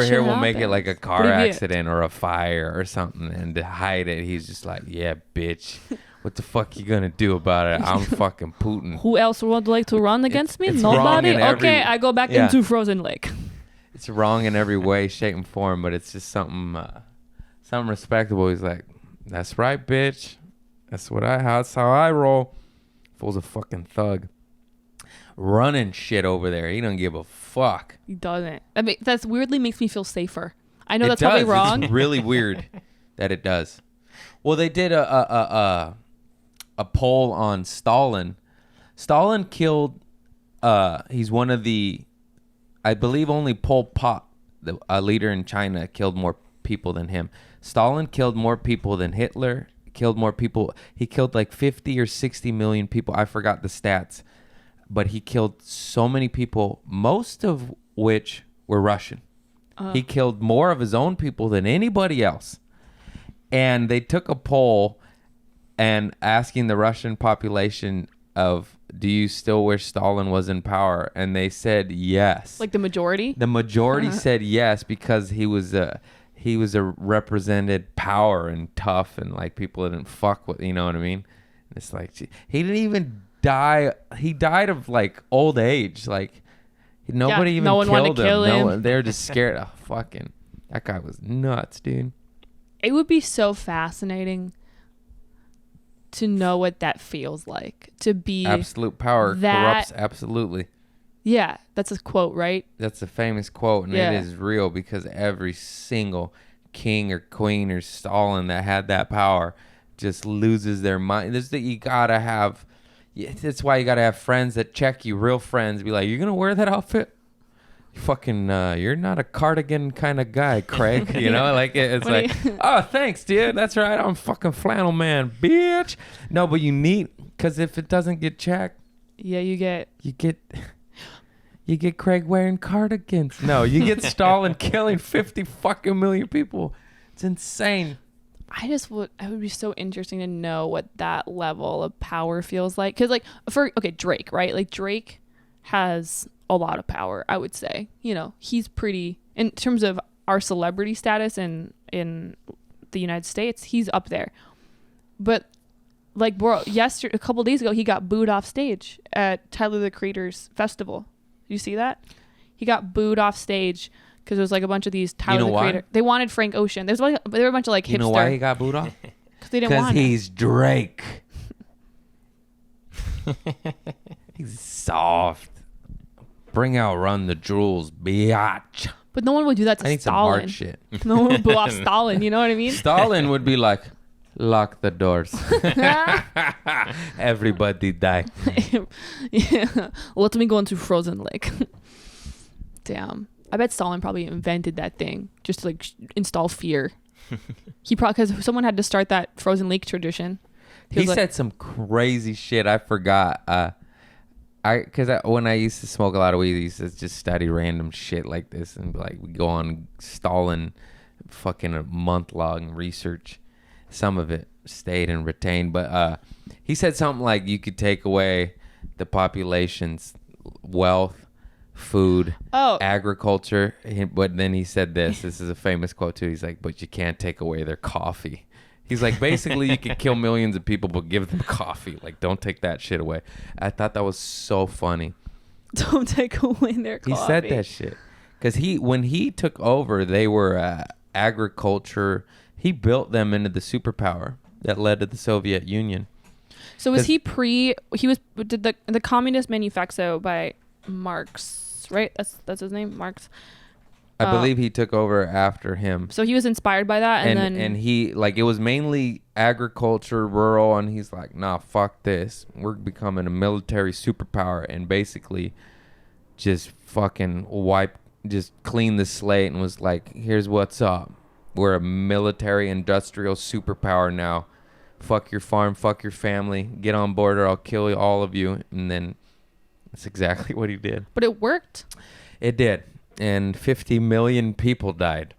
shit here we'll make it happens. like a car Привет. accident or a fire or something, and to hide it he's just like, yeah, bitch, what the fuck you gonna do about it? I'm fucking Putin. Who else would like to run against me? it's wrong Nobody. in every- Okay, I go back Yeah. into frozen lake. It's wrong in every way, shape, and form, but it's just something respectable. He's like, that's right, bitch. That's how I roll. Fool's a fucking thug. Running shit over there. He don't give a fuck. He doesn't. I mean, that's weirdly makes me feel safer. I know It that's probably does. wrong. It's really weird that it does. Well, they did a poll on Stalin. Stalin killed. He's one of the, I believe, only Pol Pot, a leader in China, killed more people than him. Stalin killed more people than Hitler. Killed more people. He killed like 50 or 60 million people. I forgot the stats, but he killed so many people, most of which were Russian. He killed more of his own people than anybody else. And they took a poll and asking the Russian population of, do you still wish Stalin was in power? And they said yes. Like the majority? The majority said yes because he was a represented power and tough, and like people didn't fuck with, you know what I mean? It's like he didn't even die. He died of like old age. Like nobody even no one wanted killed to kill him. him. They're just scared. Oh, fucking that guy was nuts, dude. It would be so fascinating to know what that feels like, to be Absolute power corrupts absolutely. Yeah, that's a quote, right? That's a famous quote, and Yeah. it is real because every single king or queen or Stalin that had that power just loses their mind. You gotta have. That's why you gotta have friends that check you, real friends. Be like, you're gonna wear that outfit? Fucking, you're not a cardigan kind of guy, Craig. You know, like it's like, oh, thanks, dude. That's right. I'm fucking flannel man, bitch. No, but you need, because if it doesn't get checked, Yeah, you get Craig wearing cardigans. No, you get Stalin killing 50 fucking million people. It's insane. it would be so interesting to know what that level of power feels like. Because, like, Drake, right? Like, Drake has a lot of power, I would say. You know, he's pretty, in terms of our celebrity status in the United States, he's up there. But, like, bro, a couple days ago, he got booed off stage at Tyler, the Creator's festival. Did you see that? He got booed off stage because there was like a bunch of these Tyler, the Creator. They wanted Frank Ocean. There were a bunch of like hipster. You know why he got booed off? Because they didn't want Because him. he's Drake. He's soft. Bring out Run the Jewels, biatch. But no one would do that to I need some Stalin. hard shit. No one would boo off Stalin. You know what I mean? Stalin would be like, lock the doors. Everybody die. Yeah. Let me go into Frozen Lake. Damn. I bet Stalin probably invented that thing just to like install fear. He probably, because someone had to start that Frozen Lake tradition. He was like- said some crazy shit. I forgot. When I used to smoke a lot of weed, I used to just study random shit like this and like we go on Stalin fucking a month-long research. Some of it stayed and retained, but he said something like you could take away the population's wealth, food, agriculture. But then he said this is a famous quote too. He's like, but you can't take away their coffee. He's like, basically, you could kill millions of people, but give them coffee. Like, don't take that shit away. I thought that was so funny. Don't take away their coffee. He said that shit. Because when he took over, they were agriculture. He built them into the superpower that led to the Soviet Union. So was did the Communist Manifesto by Marx, right? That's his name, Marx. I believe he took over after him. So he was inspired by that, and he like it was mainly agriculture, rural, and he's like, nah, fuck this. We're becoming a military superpower, and basically just fucking just cleaned the slate and was like, here's what's up. We're a military industrial superpower now. Fuck your farm, fuck your family. Get on board or I'll kill all of you. And then that's exactly what he did. But it worked. It did. And 50 million people died.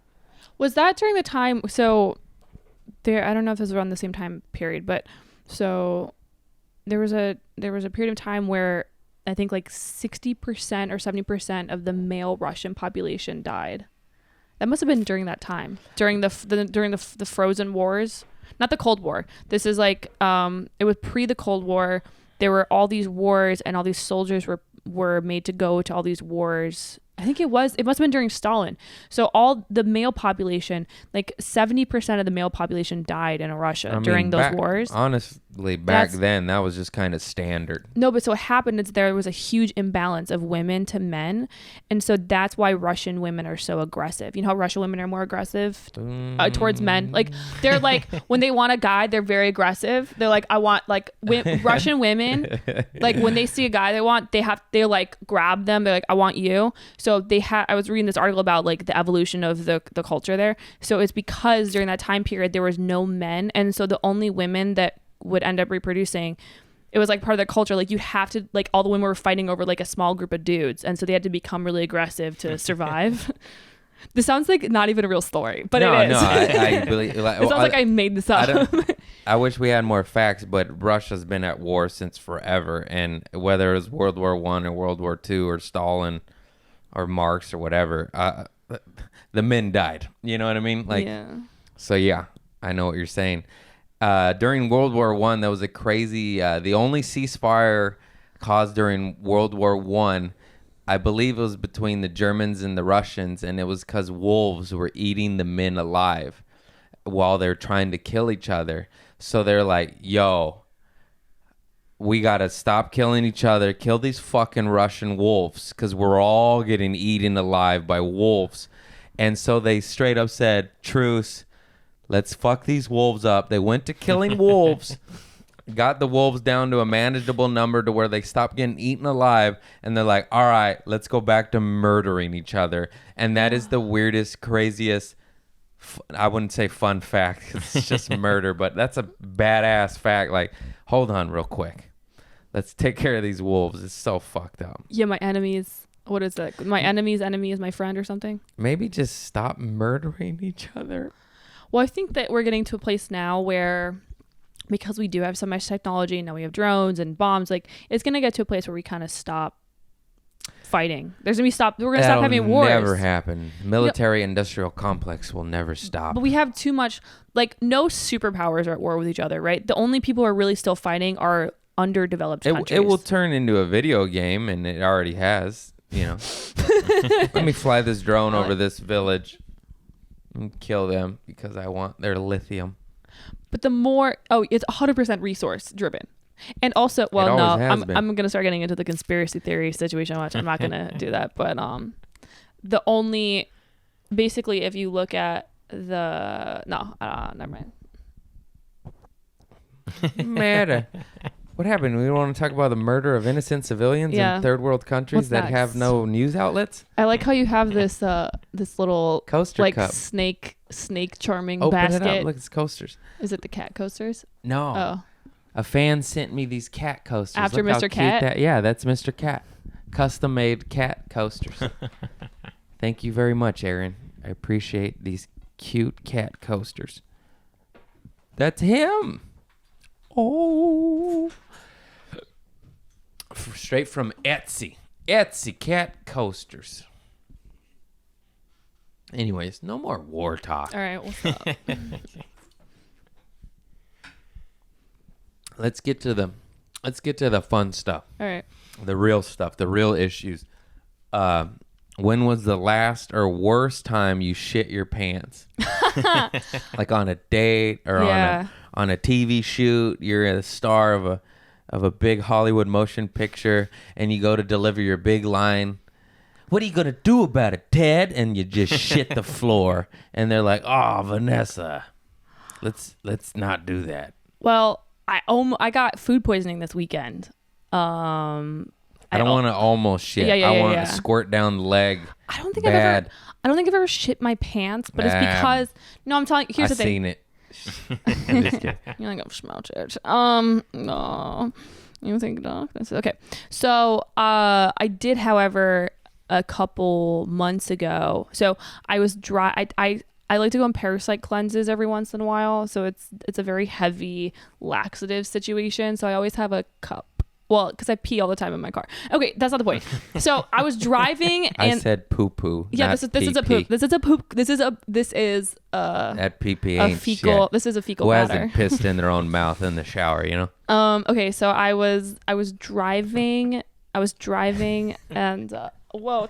Was that during the time? So there, I don't know if this was around the same time period, but so there was a period of time where I think like 60% or 70% of the male Russian population died. That must have been during that time, during the Frozen Wars, not the Cold War. This is like it was pre the Cold War. There were all these wars, and all these soldiers were made to go to all these wars. I think it must have been during Stalin. So all the male population, like 70% of the male population died in Russia during those wars. Honestly, back then, that was just kind of standard. No, but so what happened is there was a huge imbalance of women to men. And so that's why Russian women are so aggressive. You know how Russian women are more aggressive towards men? Like, they're like, when they want a guy, they're very aggressive. They're like, I want, like, Russian women, like, when they see a guy they want, they like grab them. They're like, I want you. So I was reading this article about like the evolution of the culture there. So it's because during that time period there was no men, and so the only women that would end up reproducing, it was like part of their culture. Like you have to, like all the women were fighting over like a small group of dudes, and so they had to become really aggressive to survive. This sounds like not even a real story, but no, it is. No, I believe. It sounds like I made this up. I wish we had more facts, but Russia's been at war since forever, and whether it was World War I or World War II or Stalin or Marx or whatever, the men died. You know what I mean? Like, yeah. So yeah, I know what you're saying. During World War I, there was a crazy. The only ceasefire caused during World War I believe it was between the Germans and the Russians, and it was because wolves were eating the men alive while they're trying to kill each other. So they're like, yo, we got to stop killing each other, kill these fucking Russian wolves, because we're all getting eaten alive by wolves. And so they straight up said, truce, let's fuck these wolves up. They went to killing wolves. Got the wolves down to a manageable number to where they stopped getting eaten alive, and they're like, all right, let's go back to murdering each other. And that is the weirdest, craziest, I wouldn't say fun fact, it's just murder, but that's a badass fact. Like, hold on real quick. Let's take care of these wolves. It's so fucked up. Yeah, my enemies. What is that? My enemy's enemy is my friend or something? Maybe just stop murdering each other. Well, I think that we're getting to a place now where, because we do have so much technology, now we have drones and bombs, like it's going to get to a place where we kind of stop fighting. We're going to stop having wars. That'll never happen. Military industrial complex will never stop. But we have too much, like no superpowers are at war with each other, right? The only people who are really still fighting are underdeveloped countries. It will turn into a video game, and it already has, you know. Let me fly this drone over this village and kill them because I want their lithium. But the more, it's 100% resource driven. And also, well, no, I'm going to start getting into the conspiracy theory situation, which I'm not going to do that. But basically, if you look at never mind. Murder. What happened? We don't want to talk about the murder of innocent civilians in third world countries that have no news outlets? I like how you have this this little coaster like cup. snake charming Open basket. it up. Look, it's coasters. Is it the cat coasters? No. Oh. A fan sent me these cat coasters. After Look how Mr. cute Cat? Yeah, that's Mr. Cat. Custom made cat coasters. Thank you very much, Aaron. I appreciate these cute cat coasters. That's him. Oh. Straight from Etsy. Etsy cat coasters. Anyways, no more war talk. All right, what's up? Let's get to the fun stuff. All right. The real stuff, the real issues. When was the last or worst time you shit your pants? Like on a date or on a TV shoot, you're a star of a big Hollywood motion picture, and you go to deliver your big line. What are you gonna do about it, Ted? And you just shit the floor, and they're like, "Oh, Vanessa, let's not do that." Well, I got food poisoning this weekend. I don't want to almost shit. I want to squirt down the leg. I don't think I've ever shit my pants, but it's because I'm telling you. Here's the thing. I've seen it. I'm just kidding. You're like, I've smelled it. No. You think no? Okay. So I did, however, a couple months ago. So I was dry. I like to go on parasite cleanses every once in a while. So it's a very heavy laxative situation. So I always have a cup. Well, because I pee all the time in my car. Okay, that's not the point. So I was driving and I said poo poo. Yeah, this is a poop. This is a poop. This is that pee pee a ain't fecal. Shit. This is a fecal Who bladder. hasn't pissed in their own mouth in the shower, you know? Okay, so I was driving and whoa,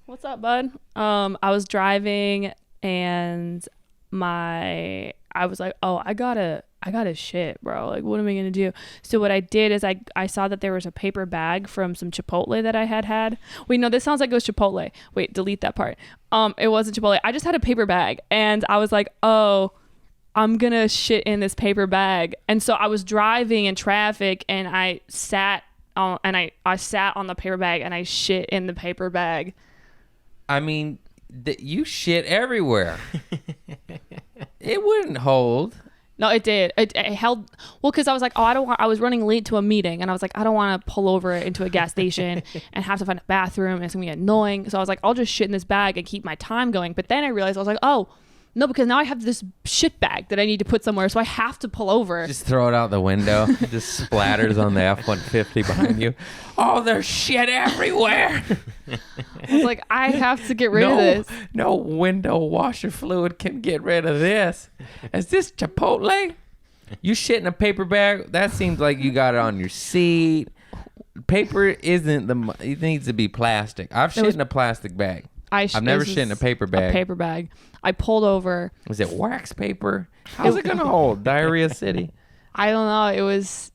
what's up, bud? I was driving and I was like, oh, I gotta shit, bro. Like, what am I gonna do? So what I did is I saw that there was a paper bag from some Chipotle that I had. Wait, no, this sounds like it was Chipotle. Wait, delete that part. It wasn't Chipotle. I just had a paper bag, and I was like, oh, I'm gonna shit in this paper bag. And so I was driving in traffic, and I sat on the paper bag, and I shit in the paper bag. I mean, you shit everywhere. It wouldn't hold. No, it did. It held well because I was like, oh, I was running late to a meeting, and I was like, I don't want to pull over into a gas station and have to find a bathroom, and it's gonna be annoying. So I was like, I'll just shit in this bag and keep my time going. But then I realized I was like, oh no, because now I have this shit bag that I need to put somewhere, so I have to pull over. Just throw it out the window. It just splatters on the F-150 behind you. Oh, there's shit everywhere. I was like, I have to get rid of this. No window washer fluid can get rid of this. Is this Chipotle? You shit in a paper bag? That seems like you got it on your seat. Paper isn't it needs to be plastic. I've shit in a plastic bag. I've never shit in a paper bag. A paper bag. I pulled over. Was it wax paper? How's it gonna hold? Diarrhea City. I don't know. It was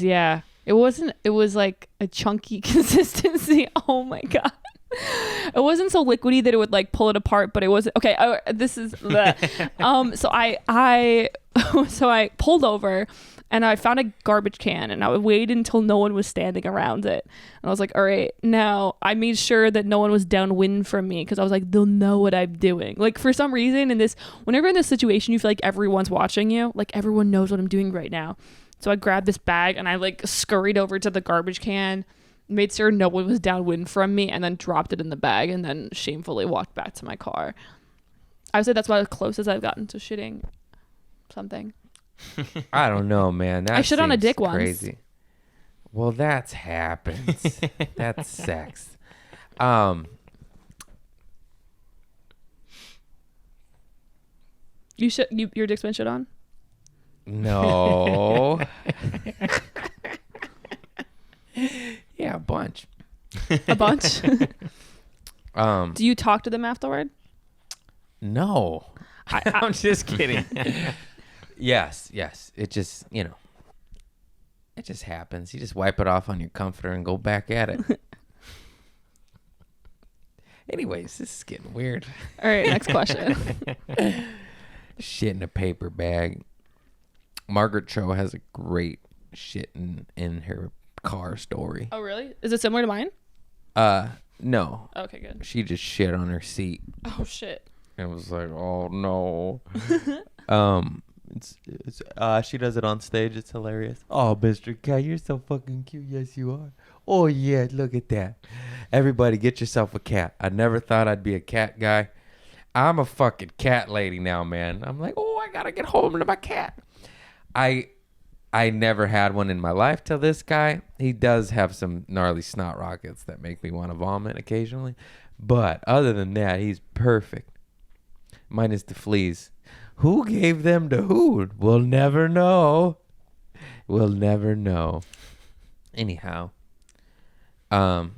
yeah. It was like a chunky consistency. Oh my God. It wasn't so liquidy that it would like pull it apart, but it wasn't. Okay. This is the, so I pulled over and I found a garbage can and I waited until no one was standing around it. And I was like, all right, now I made sure that no one was downwind from me because I was like, they'll know what I'm doing. Like for some reason whenever in this situation, you feel like everyone's watching you, like everyone knows what I'm doing right now. So I grabbed this bag and I like scurried over to the garbage can, made sure no one was downwind from me, and then dropped it in the bag and then shamefully walked back to my car. I would say that's about as close as I've gotten to shitting something. I don't know, man. That I shit on a dick crazy. once. Well, that's happens. That's sex. Your dick's been shit on? No. Yeah, a bunch. A bunch? Do you talk to them afterward? No. I'm just kidding. Yes. It just, it just happens. You just wipe it off on your comforter and go back at it. Anyways, this is getting weird. All right, next question. Shit in a paper bag. Margaret Cho has a great shit in her car story. Oh, really? Is it similar to mine? No. Okay, good. She just shit on her seat. Oh, shit. It was like, oh no. She does it on stage. It's hilarious. Oh, Mr. Cat, you're so fucking cute. Yes, you are. Oh, yeah, look at that. Everybody get yourself a cat. I never thought I'd be a cat guy. I'm a fucking cat lady now, man. I'm like, oh, I gotta get home to my cat. I never had one in my life till this guy. He does have some gnarly snot rockets that make me want to vomit occasionally. But other than that, he's perfect. Minus the fleas. Who gave them to who? We'll never know. We'll never know. Anyhow. Oh,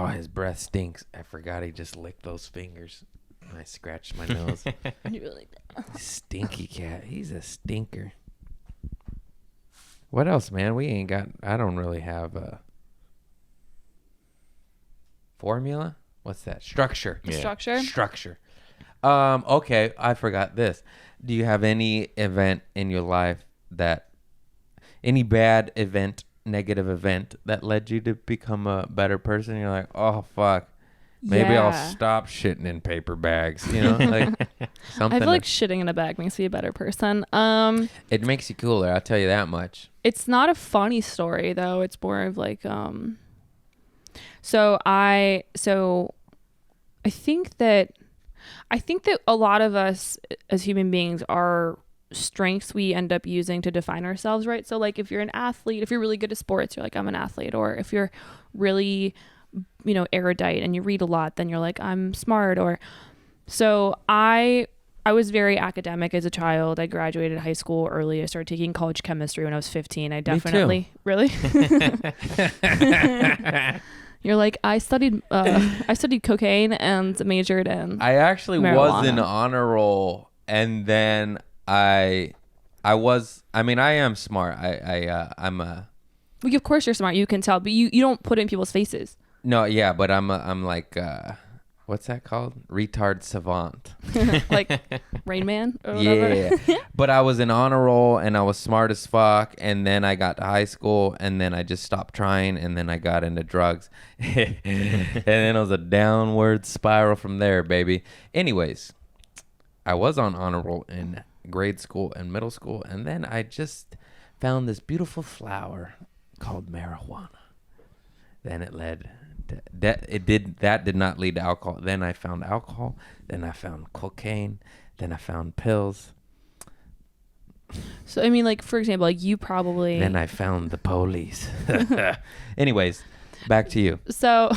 his breath stinks. I forgot he just licked those fingers. I scratched my nose. You really did. Stinky cat. He's a stinker. What else, man? I don't really have a formula. What's that? Structure. Yeah. Structure? Okay, I forgot this. Do you have any event in your life any bad event, negative event that led you to become a better person? You're like, oh, fuck. Maybe I'll stop shitting in paper bags, like something. I feel like shitting in a bag makes me a better person. It makes you cooler, I'll tell you that much. It's not a funny story though. It's more of like, so I think that a lot of us as human beings are strengths we end up using to define ourselves, right? So like if you're an athlete, if you're really good at sports, you're like, I'm an athlete. Or if you're really erudite and you read a lot, then you're like, I'm smart. Or so I was very academic as a child. I graduated high school early. I started taking college chemistry when I was 15. I definitely really You're like, I studied cocaine and majored in I actually marijuana. Was in honor roll, and then I am smart. I'm a well, of course you're smart, you can tell, but you don't put it in people's faces. No, yeah, but I'm like what's that called? Retard savant. Like Rain Man or whatever. Yeah. But I was in honor roll and I was smart as fuck, and then I got to high school and then I just stopped trying, and then I got into drugs. And then it was a downward spiral from there, baby. Anyways, I was on honor roll in grade school and middle school, and then I just found this beautiful flower called marijuana. Then it led to, that did not lead to alcohol. Then I found alcohol. Then I found cocaine. Then I found pills. So I mean, like for example, like you probably. Then I found the police. Anyways, back to you. So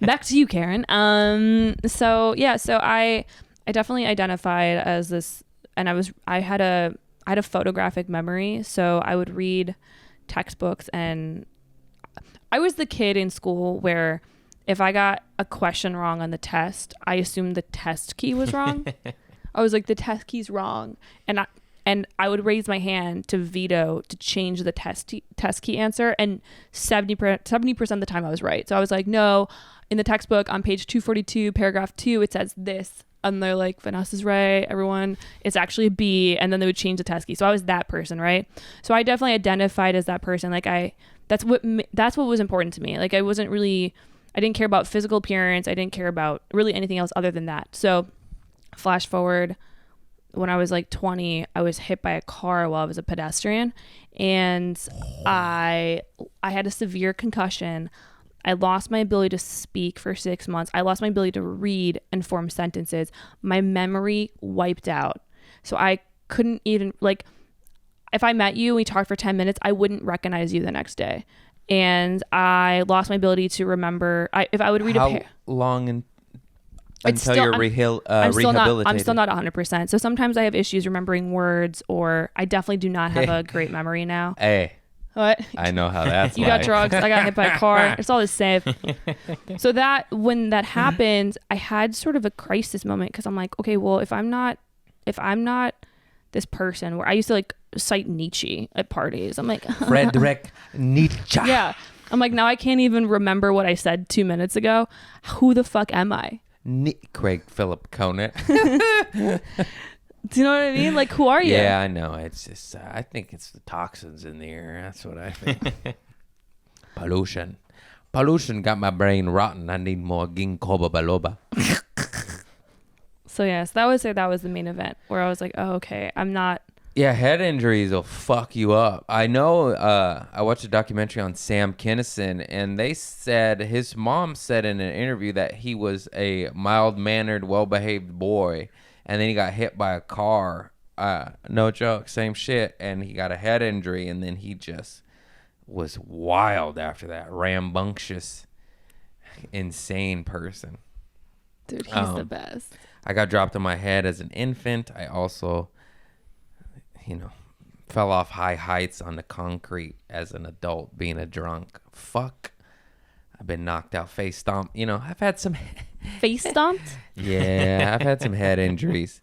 back to you, Karen. So yeah, so I definitely identified as this, and I had a photographic memory, so I would read textbooks, and I was the kid in school where if I got a question wrong on the test, I assumed the test key was wrong. I was like, the test key's wrong, and I would raise my hand to veto to change the test key answer, and 70% of the time I was right. So I was like, no, in the textbook on page 242, paragraph 2, it says this. And they're like, Vanessa's right, everyone. It's actually a B. And then they would change the test key. So I was that person, right? So I definitely identified as that person. Like that's what was important to me. Like I didn't care about physical appearance. I didn't care about really anything else other than that. So flash forward, when I was like 20, I was hit by a car while I was a pedestrian, and I had a severe concussion. I lost my ability to speak for 6 months. I lost my ability to read and form sentences. My memory wiped out. So I couldn't even, like, if I met you and we talked for 10 minutes, I wouldn't recognize you the next day. And I lost my ability to remember. If I would read How long until you're rehabilitated? I'm still not 100%. So sometimes I have issues remembering words, or I definitely do not have a great memory now. Hey. What? I know how that's You got drugs. I got hit by a car. It's all the same. So when that happened, I had sort of a crisis moment, because I'm like, okay, well, if I'm not this person, where I used to like cite Nietzsche at parties. I'm like, Friedrich Nietzsche. Yeah. I'm like, now I can't even remember what I said 2 minutes ago. Who the fuck am I? Craig Philip Conant. Do you know what I mean? Like, who are you? Yeah, I know. It's just, I think it's the toxins in the air. That's what I think. Pollution got my brain rotten. I need more ginkgo biloba. So yes, that was the main event where I was like, oh, okay, I'm not. Yeah, head injuries will fuck you up. I know. I watched a documentary on Sam Kinison, and they said his mom said in an interview that he was a mild-mannered, well-behaved boy, and then he got hit by a car. No joke, same shit, and he got a head injury, and then he just was wild after that, rambunctious, insane person. Dude, he's the best. I got dropped on my head as an infant. I also, fell off high heights on the concrete as an adult being a drunk. Fuck. I've been knocked out, face stomped. I've had some... Face stomped? Yeah, I've had some head injuries.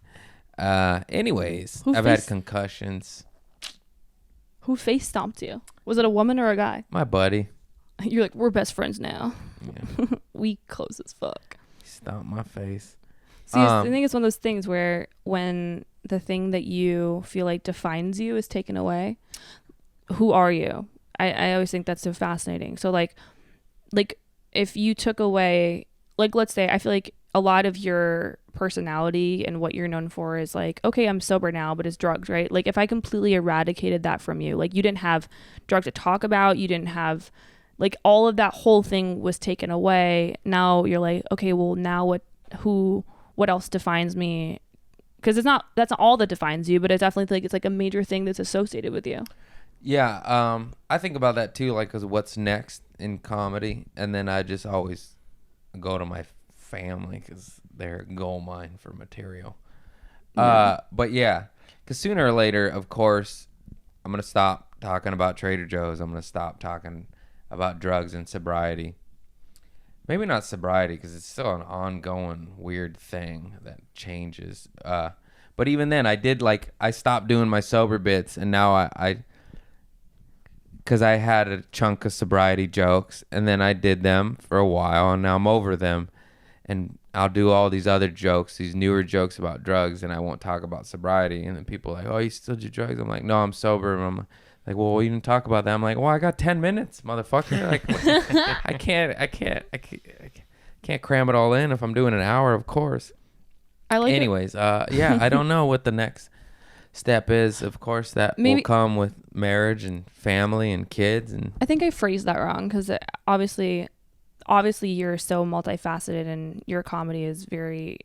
Anyways, I've had concussions. Who face stomped you? Was it a woman or a guy? My buddy. You're like, we're best friends now. Yeah. We close as fuck. He stomped my face. See, I think it's one of those things where when the thing that you feel like defines you is taken away, who are you? I always think that's so fascinating. So like if you took away, like, let's say, I feel like a lot of your personality and what you're known for is like, okay, I'm sober now, but it's drugs, right? Like if I completely eradicated that from you, like you didn't have drugs to talk about, you didn't have, like, all of that whole thing was taken away. Now you're like, okay, well now what else defines me? Because that's not all that defines you, but I definitely think it's like a major thing that's associated with you. Yeah, I think about that too, like, cause what's next in comedy, and then I just always go to my family because they're a gold mine for material. Yeah. But yeah, because sooner or later, of course, I'm gonna stop talking about Trader Joe's. I'm gonna stop talking about drugs and sobriety. Maybe not sobriety, because it's still an ongoing weird thing that changes. But even then, I stopped doing my sober bits, and now because I had a chunk of sobriety jokes, and then I did them for a while, and now I'm over them. And I'll do all these other jokes, these newer jokes about drugs, and I won't talk about sobriety. And then people are like, oh, you still do drugs? I'm like, no, I'm sober. And I'm like, well, you didn't talk about that. I'm like, well, I got 10 minutes, motherfucker. Like, I can't cram it all in if I'm doing an hour, of course. I like it. Anyways, yeah, I don't know what the next step is. Of course, that Maybe- will come with marriage and family and kids. And I think I phrased that wrong because obviously you're so multifaceted and your comedy is very,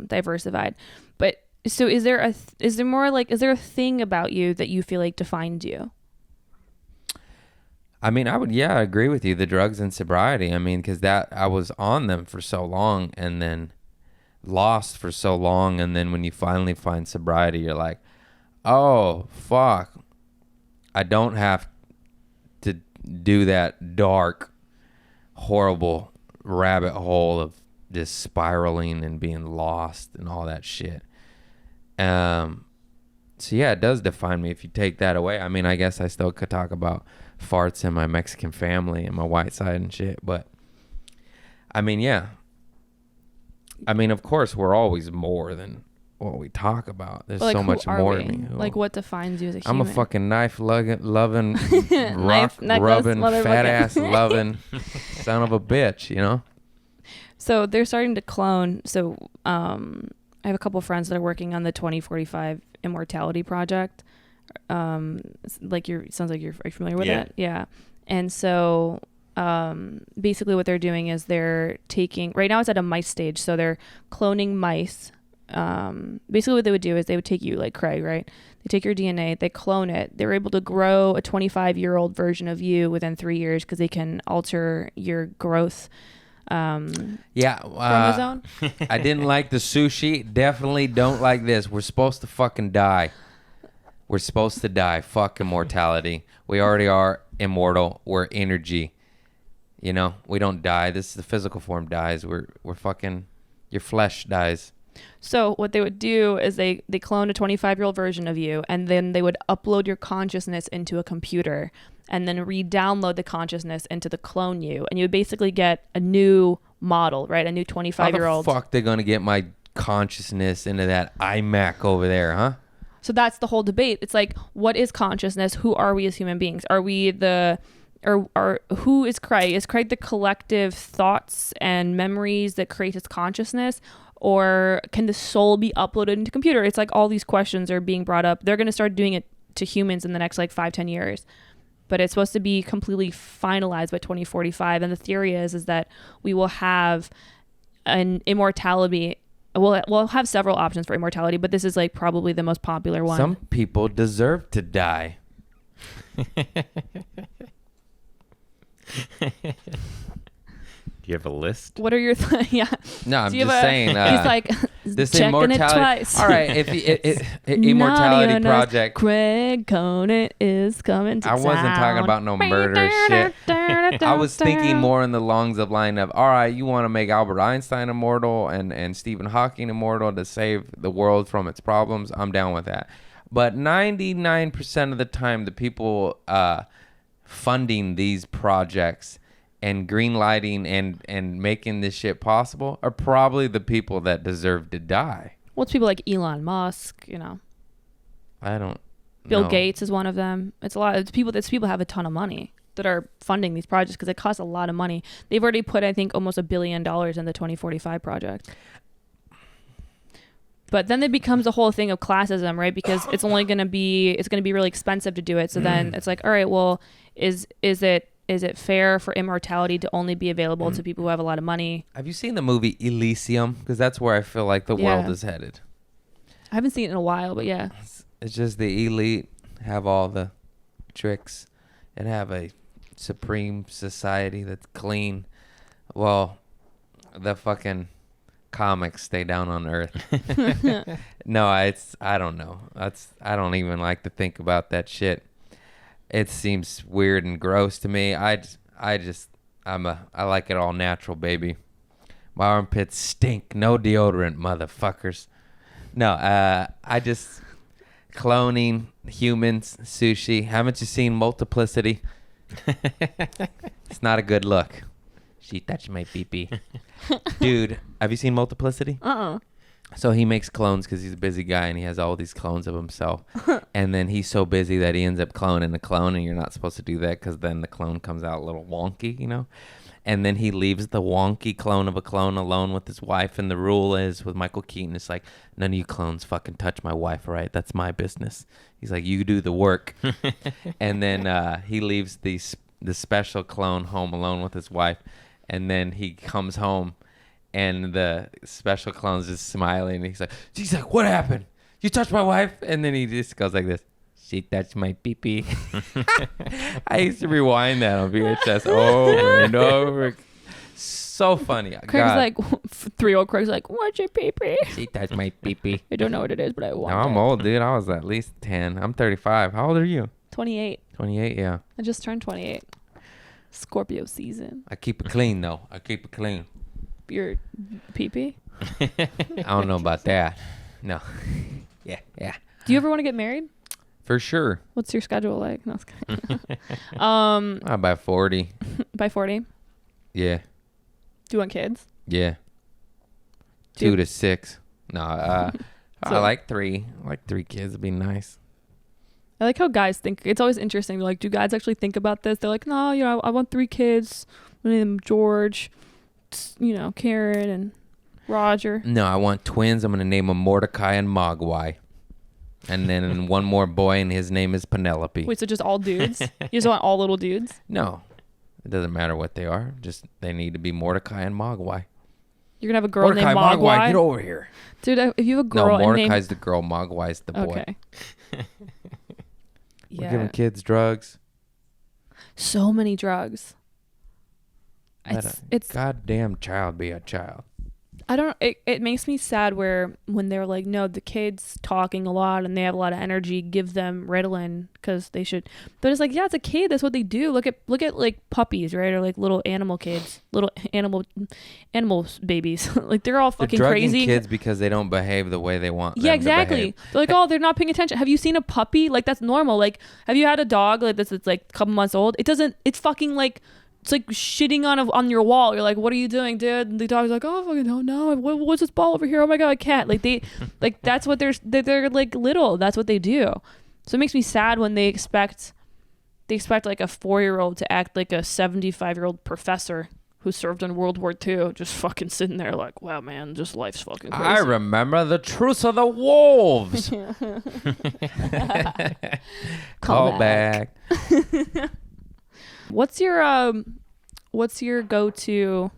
diversified. But so is there a thing about you that you feel like defined you? I mean, I agree with you. The drugs and sobriety. I mean, because I was on them for so long and then lost for so long. And then when you finally find sobriety, you're like, oh, fuck. I don't have to do that dark, horrible rabbit hole of just spiraling and being lost and all that shit. So yeah, it does define me if you take that away. I mean, I guess I still could talk about farts in my Mexican family and my white side and shit, but I mean, yeah. I mean, of course, we're always more than what we talk about. There's Like, so who much are more we? to me. Like, what defines you as a I'm human? a fucking knife-loving, Knife, necklace, rock-rubbing, motherfucker. fat-ass loving son of a bitch, you know? So they're starting to clone. So I have a couple friends that are working on the 2045 Immortality project. Sounds like are you familiar with it? Yeah. And so basically what they're doing is they're taking, right now it's at a mice stage. So they're cloning mice. Basically what they would do is they would take you like Craig, right? They take your DNA, they clone it. They're able to grow a 25-year-old version of you within 3 years because they can alter your growth chromosome. I didn't like the sushi. Definitely don't like this. We're supposed to fucking die. We're supposed to die. Fuck immortality. We already are immortal. We're energy. You know, we don't die. This is the physical form dies. We're fucking, your flesh dies. So what they would do is they clone a 25-year-old version of you, and then they would upload your consciousness into a computer and then re-download the consciousness into the clone you. And you would basically get a new model, right? A new 25-year-old. How the fuck they going to get my consciousness into that iMac over there, huh? So that's the whole debate. It's like, what is consciousness? Who are we as human beings? Are we who is Craig? Is Craig the collective thoughts and memories that create his consciousness? Or can the soul be uploaded into computer? It's like all these questions are being brought up. They're going to start doing it to humans in the next like 5-10 years. But it's supposed to be completely finalized by 2045. And the theory is that we will have an immortality. We'll have several options for immortality, but this is like probably the most popular one. Some people deserve to die. Do you have a list? What are your yeah? No, I'm Do you just have a- saying. he's like This checking it immortality. twice. All right, if immortality Naughty on us, project. Craig Conant is coming to I wasn't town. talking about no murderous shit. I was thinking more in the lungs of line of, all right, you want to make Albert Einstein immortal and Stephen Hawking immortal to save the world from its problems. I'm down with that. But 99% of the time, the people funding these projects and green lighting and making this shit possible are probably the people that deserve to die. Well, it's people like Elon Musk, I don't Bill know. Gates is one of them. It's a lot. It's people have a ton of money that are funding these projects because it costs a lot of money. They've already put, I think, almost $1 billion in the 2045 project. But then it becomes a whole thing of classism, right? Because it's going to be really expensive to do it. So then it's like, all right, well, is it fair for immortality to only be available to people who have a lot of money? Have you seen the movie Elysium? Because that's where I feel like the world is headed. I haven't seen it in a while, but yeah. It's just the elite have all the tricks and have a supreme society that's clean. Well, the fucking comics stay down on Earth. No, I don't know. I don't even like to think about that shit. It seems weird and gross to me. I like it all natural, baby. My armpits stink. No deodorant, motherfuckers. No, I just cloning humans, sushi. Haven't you seen Multiplicity? It's not a good look. She touched my pee-pee. Dude, have you seen Multiplicity? So he makes clones because he's a busy guy and he has all these clones of himself. And then he's so busy that he ends up cloning a clone, and you're not supposed to do that because then the clone comes out a little wonky, you know? And then he leaves the wonky clone of a clone alone with his wife. And the rule is with Michael Keaton, it's like, none of you clones fucking touch my wife, all right? That's my business. He's like, you do the work. And then he leaves the special clone home alone with his wife. And then he comes home and the special clone's just smiling. And he's like, what happened? You touched my wife? And then he just goes like this. She touched my pee-pee. I used to rewind that on VHS over and over. So funny. Craig's like, 3-year-old Craig's like, what's your pee-pee? She touched my pee-pee. I don't know what it is, but I want No, I'm it. old, dude. I was at least 10. I'm 35. How old are you? 28. 28, yeah. I just turned 28. Scorpio season. I keep it clean, though. I keep it clean. Your pee-pee? I don't know about that. No. Yeah. Do you ever want to get married? For sure. What's your schedule like? No, it's kidding. By 40. By 40? Yeah. Do you want kids? Yeah. Do- 2 to 6. No, I So- like 3. I like 3 kids. It'd be nice. I like how guys think. It's always interesting. They're like, do guys actually think about this? They're like, no, I want 3 kids. I name them George, Karen, and Roger. No, I want twins. I'm going to name them Mordecai and Mogwai. And then one more boy, and his name is Penelope. Wait, so just all dudes? You just want all little dudes? No, it doesn't matter what they are. Just they need to be Mordecai and Mogwai. You're gonna have a girl Mordecai, named Mogwai? Get over here. Dude, if you have a girl No, and Mordecai's the girl. Mogwai's the boy. Okay. We're giving kids drugs. So many drugs. Let It's a goddamn child be a child. I don't. It makes me sad when they're like, no, the kids talking a lot and they have a lot of energy. Give them Ritalin because they should. But it's like, yeah, it's a kid. That's what they do. Look at like puppies, right? Or like little animal kids, little animal babies. Like they're all fucking They're drugging crazy. kids because they don't behave the way they want. Yeah, them to exactly. behave. They're like, oh, they're not paying attention. Have you seen a puppy? Like that's normal. Like, have you had a dog like this? It's like a couple months old. It doesn't. It's fucking like. It's like shitting on your wall. You're like, what are you doing, dude? And the dog's like, oh, I fucking don't know. What's this ball over here? Oh my god, a cat. Like like that's what they're like little. That's what they do. So it makes me sad when they expect like a 4-year-old to act like a 75-year-old professor who served in World War II, just fucking sitting there like, wow, man, just life's fucking crazy. I remember the truce of the wolves. Call back. What's your go-to?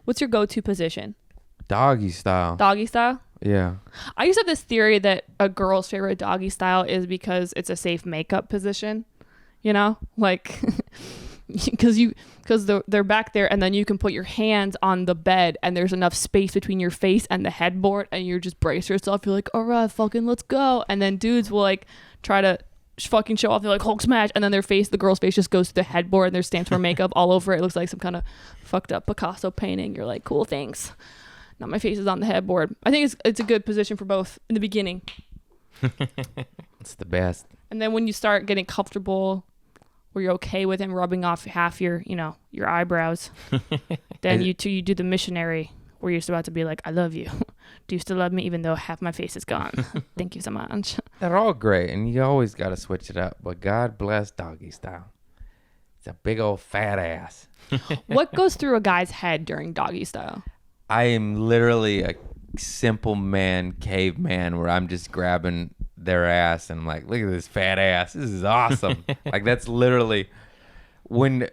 What's your go-to position? Doggy style. Doggy style? Yeah. I used to have this theory that a girl's favorite doggy style is because it's a safe makeup position. You know, like because they're back there, and then you can put your hands on the bed, and there's enough space between your face and the headboard, and you just brace yourself. You're like, all right, fucking let's go. And then dudes will like try to fucking show off. They're like Hulk smash, and then the girl's face just goes to the headboard, and there's stamps for makeup all over it. It looks like some kind of fucked up Picasso painting. You're like, cool, thanks. Now my face is on the headboard. I think it's a good position for both in the beginning. It's the best. And then when you start getting comfortable, where you're okay with him rubbing off half your eyebrows, then you do the missionary, where you're about to be like, I love you. Do you still love me even though half my face is gone? Thank you so much. They're all great, and you always got to switch it up. But God bless doggy style. It's a big old fat ass. What goes through a guy's head during doggy style? I am literally a simple man, caveman, where I'm just grabbing their ass and I'm like, look at this fat ass. This is awesome. Like that's literally when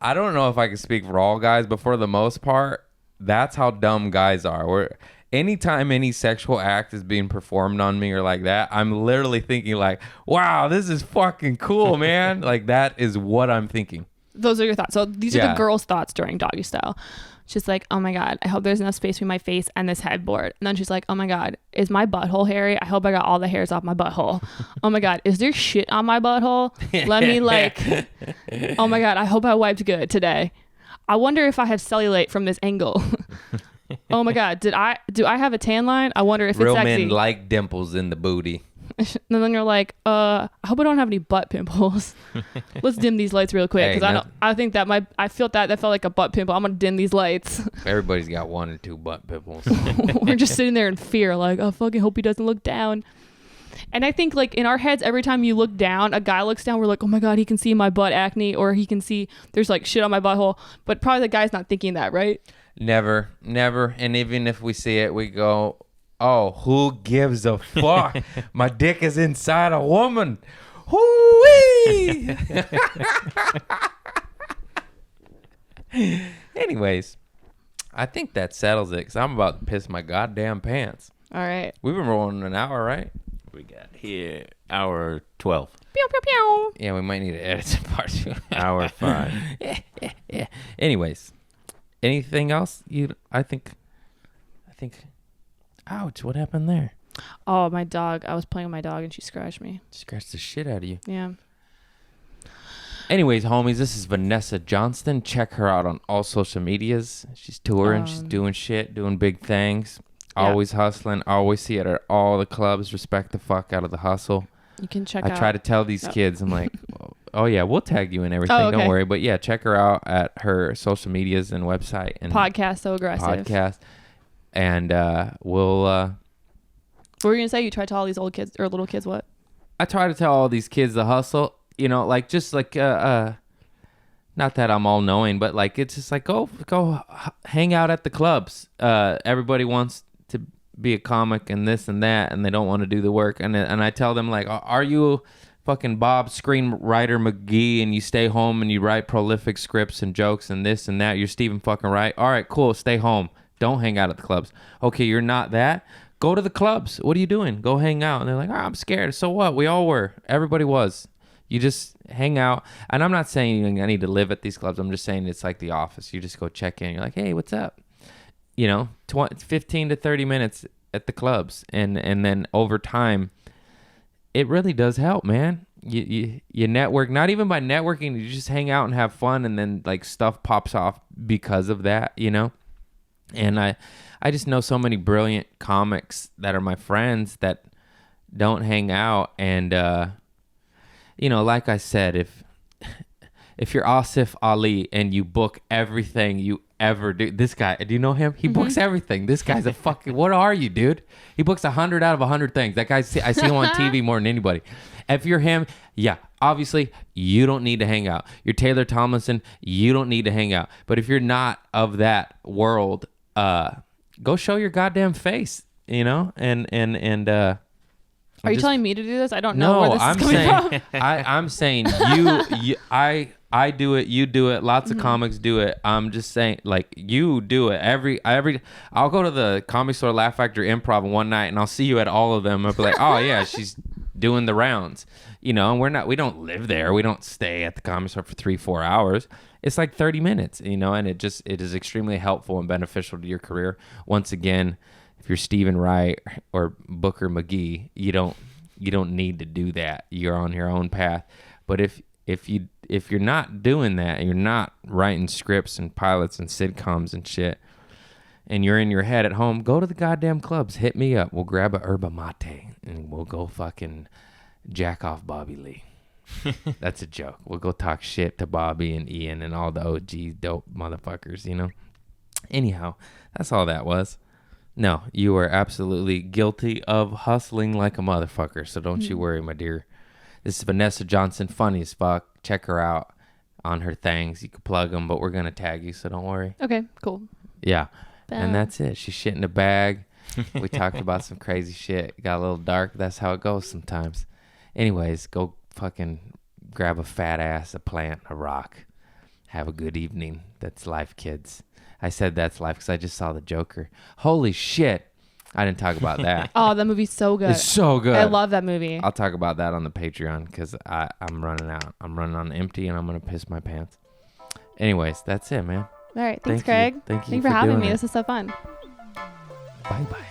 I don't know if I can speak for all guys, but for the most part, that's how dumb guys are. Where anytime any sexual act is being performed on me or like that, I'm literally thinking like, wow, this is fucking cool, man. Like that is what I'm thinking. Those are your thoughts. So these are Yeah. the girl's thoughts during doggy style. She's like, oh my God, I hope there's enough space between my face and this headboard. And then she's like, oh my God, is my butthole hairy? I hope I got all the hairs off my butthole. Oh my God, is there shit on my butthole? Let me like, oh my God, I hope I wiped good today. I wonder if I have cellulite from this angle. Oh my God, do I have a tan line? I wonder if Real it's men sexy. like dimples in the booty. And then you're like, I hope I don't have any butt pimples. Let's dim these lights real quick Hey, because I think that I felt that felt like a butt pimple. I'm gonna dim these lights. Everybody's got 1 or 2 butt pimples. We're just sitting there in fear, like, I fucking hope he doesn't look down. And I think like in our heads, every time you look down, a guy looks down, we're like, oh my God, he can see my butt acne, or he can see there's like shit on my butthole. But probably the guy's not thinking that, right? Never. And even if we see it, we go, oh, who gives a fuck? My dick is inside a woman. Hoo-wee! Anyways, I think that settles it because I'm about to piss my goddamn pants. All right. We've been rolling an hour, right? We got here hour 12. Pew, pew, pew. Yeah, we might need to edit some parts. Hour 5. Yeah. Anyways, anything else? I think. Ouch! What happened there? Oh, my dog. I was playing with my dog and she scratched me. Scratched the shit out of you. Yeah. Anyways, homies, this is Vanessa Johnston. Check her out on all social medias. She's touring. She's doing shit, doing big things. Yeah. Always hustling. Always see it at all the clubs. Respect the fuck out of the hustle. You can check I out. try to tell these kids, I'm like, oh yeah, we'll tag you in everything. Oh, okay. Don't worry. But yeah, check her out at her social medias and website and Podcast So Aggressive. podcast. And we'll. What were you going to say? You try to tell all these old kids or little kids what? I try to tell all these kids the hustle. You know, like just like not that I'm all knowing, but like it's just like go hang out at the clubs. Everybody wants to be a comic and this and that, and they don't want to do the work. And I tell them like, are you fucking Bob screenwriter McGee and you stay home and you write prolific scripts and jokes and this and that? You're Stephen fucking Wright. All right, cool. Stay home. Don't hang out at the clubs. Okay, you're not that. Go to the clubs. What are you doing? Go hang out. And they're like, I'm scared. So what? We all were. Everybody was. You just hang out. And I'm not saying I need to live at these clubs. I'm just saying it's like the office. You just go check in. You're like, hey, what's up? You know, 15 to 30 minutes at the clubs. And then over time, it really does help, man. You network, not even by networking. You just hang out and have fun. And then like stuff pops off because of that, you know? And I just know so many brilliant comics that are my friends that don't hang out. And, you know, like I said, if you're Asif Ali and you book everything you ever do, this guy, do you know him? He books everything. This guy's a fucking, what are you, dude? He books 100 out of 100 things. That guy, I see him on TV more than anybody. If you're him, yeah, obviously you don't need to hang out. You're Taylor Tomlinson, you don't need to hang out. But if you're not of that world, go show your goddamn face, you know? And Are you telling me to do this? I don't know where this is coming from. I'm saying I do it, you do it, lots of comics do it. I'm just saying, like, you do it. I'll go to the Comedy Store, Laugh Factory, Improv one night, and I'll see you at all of them. I'll be like, oh yeah, she's doing the rounds, you know. And we don't live there. We don't stay at the Comedy Store for 3-4 hours. It's like 30 minutes, you know, and it is extremely helpful and beneficial to your career. Once again, if you're Stephen Wright or Booker McGee, you don't need to do that. You're on your own path. But if you're not doing that and you're not writing scripts and pilots and sitcoms and shit, and you're in your head at home, go to the goddamn clubs. Hit me up. We'll grab a yerba mate and we'll go fucking jack off Bobby Lee. That's a joke. We'll go talk shit to Bobby and Ian and all the OG dope motherfuckers, you know? Anyhow, that's all that was. No, you are absolutely guilty of hustling like a motherfucker, so don't you worry, my dear. This is Vanessa Johnston, funny as fuck. Check her out on her things. You can plug them, but we're going to tag you, so don't worry. Okay, cool. Yeah, and that's it. She's shit in a bag. We talked about some crazy shit. Got a little dark. That's how it goes sometimes. Anyways, go fucking grab a fat ass, a plant, a rock. Have a good evening. That's life, kids. I said that's life because I just saw the Joker. Holy shit. I didn't talk about that. Oh, that movie's so good. It's so good. I love that movie. I'll talk about that on the Patreon because I'm running out. I'm running on empty and I'm going to piss my pants. Anyways, that's it, man. All right. Thanks, Thank you. Craig. Thank you for having doing me. it. This is so fun. Bye-bye.